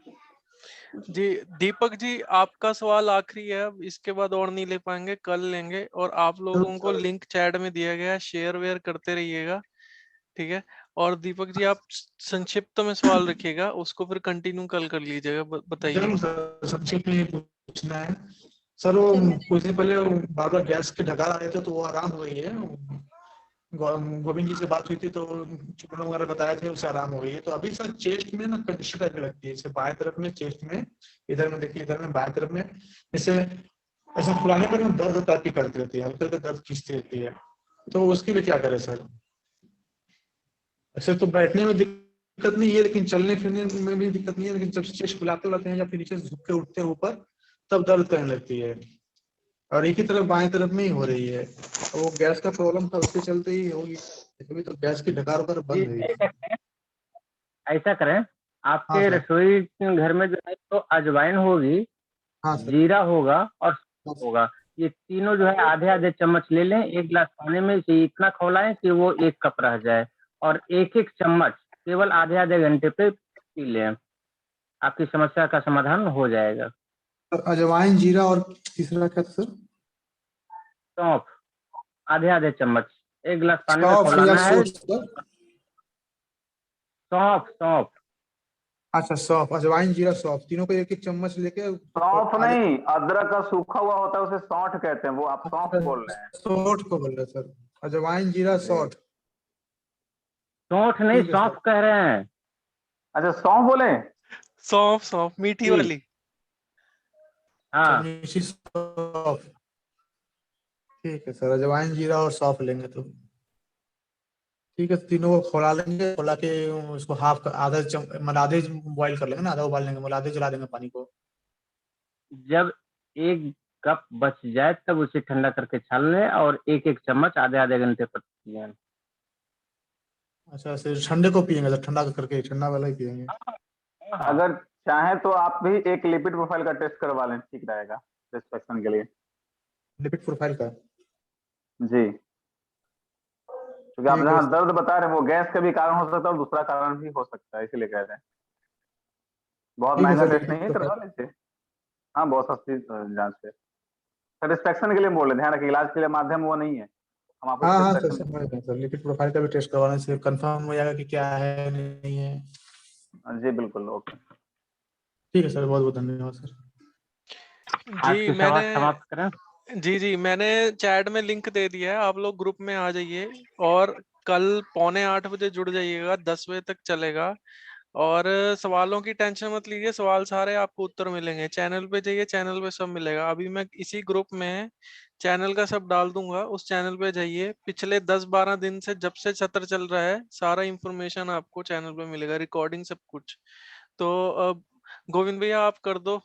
जी। दीपक जी आपका सवाल आखिरी है, अब इसके बाद और नहीं ले पाएंगे, कल लेंगे। और आप लोगों को लिंक चैट में दिया गया है, शेयर वेयर करते रहिएगा, ठीक है। और दीपक जी आप संक्षिप्त में सवाल रखिएगा, उसको फिर कंटिन्यू कल कर लीजिएगा। बताइए। जरूर सर, संक्षेप में पूछना है सर। वो कुछ दिन पहले बार बार गैस के ढकार आ रहे थे, तो वो आराम हो गई है। गोविंद जी से बात हुई थी तो चिकन वगैरह बताए थे, उससे आराम हो गई है। तो अभी सर चेस्ट में ना कंडीशन टाइप लगती है, जैसे बाएं तरफ में चेस्ट में, इधर में देखिए, इधर में बाएं तरफ में, जैसे ऐसा फुलाने पर दर्द टाइप की करती रहती है, हल्के दर्द खींचती रहती है। तो उसके लिए क्या करें सर? ऐसे तो बैठने में दिक्कत नहीं है, लेकिन चलने फिरने में भी दिक्कत नहीं है, लेकिन जब चेस्ट फुलाते रहते हैं या फिर नीचे झुक के उठते हैं ऊपर, तब दर्द करने लगती है। और एक ही तरफ बाएं तरफ में ही हो रही है। वो गैस का प्रॉब्लम था, उसके चलते ही होगी। अभी तो गैस की ढकार वगैरह बंद हुई है। ऐसा करें, हाँ आपके सर। रसोई घर में जो है तो अजवाइन होगी, हाँ सर। जीरा होगा और हाँ सर। होगा, ये तीनों जो है आधे आधे चम्मच ले लें। 1 गिलास पानी में से इतना खौलाएं कि वो 1 कप रह जाए, और 1-1 चम्मच केवल आधे आधे घंटे पे पी लें, आपकी समस्या का समाधान हो जाएगा। अजवाइन, जीरा और तीसरा क्या था सर? सौंफ आधे आधे चम्मच 1 गिलास पानी में सौंफ या खौलाना है। सोच सर? सौंफ सौंफ अच्छा सौंफ, अजवाइन, जीरा, सौंफ, तीनों को 1-1 चम्मच लेके सौंफ आधे। नहीं, अदरक का सूखा हुआ होता है, उसे सौंठ कहते हैं, वो आप सौंफ बोल रहे हैं। सौंठ को बोल रहे सर, अजवाइन, जीरा, सौंठ। सौंठ नहीं, ठीक है सौंफ सर। कह रहे हैं। अच्छा सौंफ बोले? सौंफ, सौंफ मीठी जी। वाली। हाँ मीठी सौंफ। ठीक है सर, अजवाइन, जीरा और सौंफ लेंगे तो ठीक है। तीनों को खौला लेंगे, खौला के उसको हाफ आधा मतलब आधे बॉईल कर लेंगे ना, आधा उबाल लेंगे, मतलब आधे जला देंगे पानी को। जब 1 कप बच जाए तब उसे ठंडा करके छान लें और 1-1 चम्मच आधे आधे घंटे पर पिएं। अच्छा सर, ठंडे को पियेंगे सर, ठंडा करके, ठंडा वाला ही पियेंगे। अगर चाहें तो आप भी एक लिपिड प्रोफाइल का टेस्ट करवा लें, ठीक रहेगा डिस्ट्रक्शन के लिए। लिपिड प्रोफाइल का? जी, क्योंकि आप ठीक है जहाँ सर। दर्द बता रहे हैं वो गैस का भी कारण हो सकता है और दूसरा कारण भी हो सकता है, इसीलिए कह रहे हैं। बहुत ठीक है महंगा सर, टेस्ट नहीं है, करवा लीजिए। हाँ बहुत सस्ती जांच है। सेटिस्फेक्शन के लिए बोल रहे, ध्यान रखिए इलाज के लिए माध्यम वो नहीं है, हम आपको हाँ हाँ सर, satisfaction- समझ गए सर। लिपिड प्रोफाइल का भी टेस्ट करवाने से कंफर्म हो जाएगा कि क्या है नहीं है। जी बिल्कुल, ओके। ठीक है सर, बहुत बहुत धन्यवाद सर। आज जी की सभा मैंने समाप्त करें। जी मैंने चैट में लिंक दे दिया है, आप लोग ग्रुप में आ जाइए और कल 7:45 बजे जुड़ जाइएगा, 10 बजे तक चलेगा। और सवालों की टेंशन मत लीजिए, सवाल सारे आपको उत्तर मिलेंगे। चैनल पे जाइए, चैनल पे सब मिलेगा। अभी मैं इसी ग्रुप में चैनल का सब डाल दूंगा, उस चैनल पे जाइए। पिछले 10-12 दिन से जब से सत्र चल रहा है सारा इंफॉर्मेशन आपको चैनल पे मिलेगा, रिकॉर्डिंग सब कुछ। तो अब गोविंद भैया आप कर दो।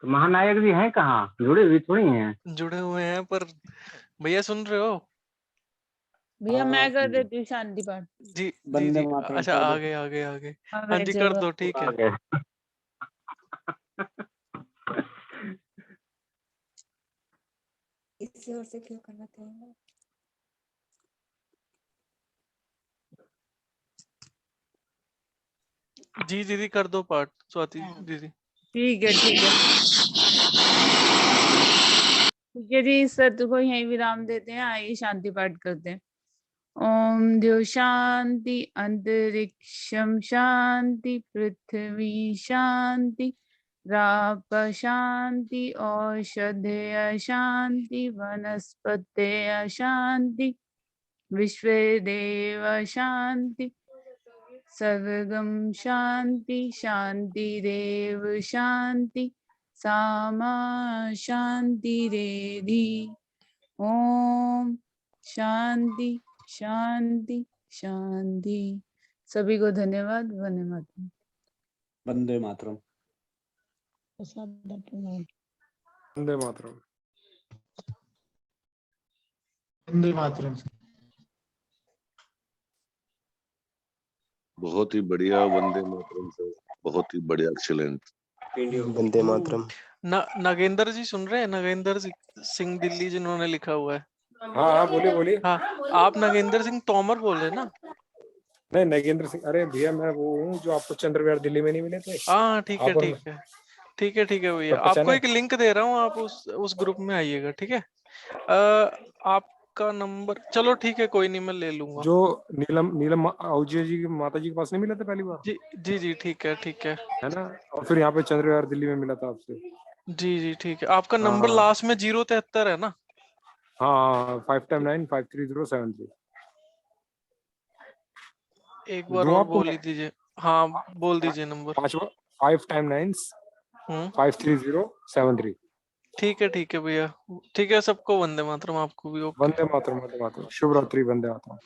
तो महानायक जी हैं कहाँ, जुड़े हुए थोड़ी हैं। जुड़े हुए हैं पर भैया सुन रहे हो? भैया मैं कर देती हूँ शांति पाठ। जी जी जी अच्छा आगे आगे आगे हाँ जी कर दो, ठीक है। आगे। इसी ओर से क्यों करना था? जी दीदी कर दो पाठ, स्वाति दीदी। ठीक है ठीक है ठीक है जी, सत्र को यहीं विराम देते हैं। आइए शांति पाठ करते हैं। ओम द्यो शांति अंतरिक्षम शांति पृथ्वी शांति राप शांति औषधय शांति वनस्पतय शांति विश्वे देव शांति सर्वगम शांति शांतिरेव शांति सामा शांतिरेधि। ओम शांति शांति शांति। सभी को धन्यवाद। वंदे मातरम। वंदे मातरम। वंदे मातरम। वंदे मातरम। बहुत ही बढ़िया, वंदे मातरम सर, बहुत ही बढ़िया, एक्सीलेंट। वंदे मातरम। नागेंद्र जी सुन रहे हैं? नागेंद्र सिंह दिल्ली जिन्होंने लिखा हुआ है। हाँ हाँ बोलिए बोलिए। हाँ आप नागेंद्र सिंह तोमर बोल रहे हैं ना? नहीं नागेंद्र सिंह, अरे भैया मैं वो हूँ जो आपको चंद्र विहार दिल्ली में नहीं मिले थे। हाँ ठीक है ठीक है ठीक है ठीक है भैया, सब आपको पहचाने? एक लिंक दे रहा हूँ, आप उस ग्रुप में आइएगा, ठीक है। आपका नंबर चलो ठीक है, कोई नहीं मैं ले लूंगा। जो नीलम आहूजा जी की माता जी के पास नहीं मिला था पहली बार? जी जी ठीक है है ना, और फिर यहाँ पे चंद्र विहार दिल्ली में मिला था आपसे। जी जी ठीक है। आपका नंबर लास्ट में 073 है ना? हाँ 559533073। एक बार और बोल दीजिए। हाँ बोल दीजिए नंबर। 559533073। ठीक है भैया, ठीक है। सबको वंदे मातरम, आपको भी। ओके वंदे मातरम, वंदे मातरम। शुभ रात्रि, वंदे मातरम।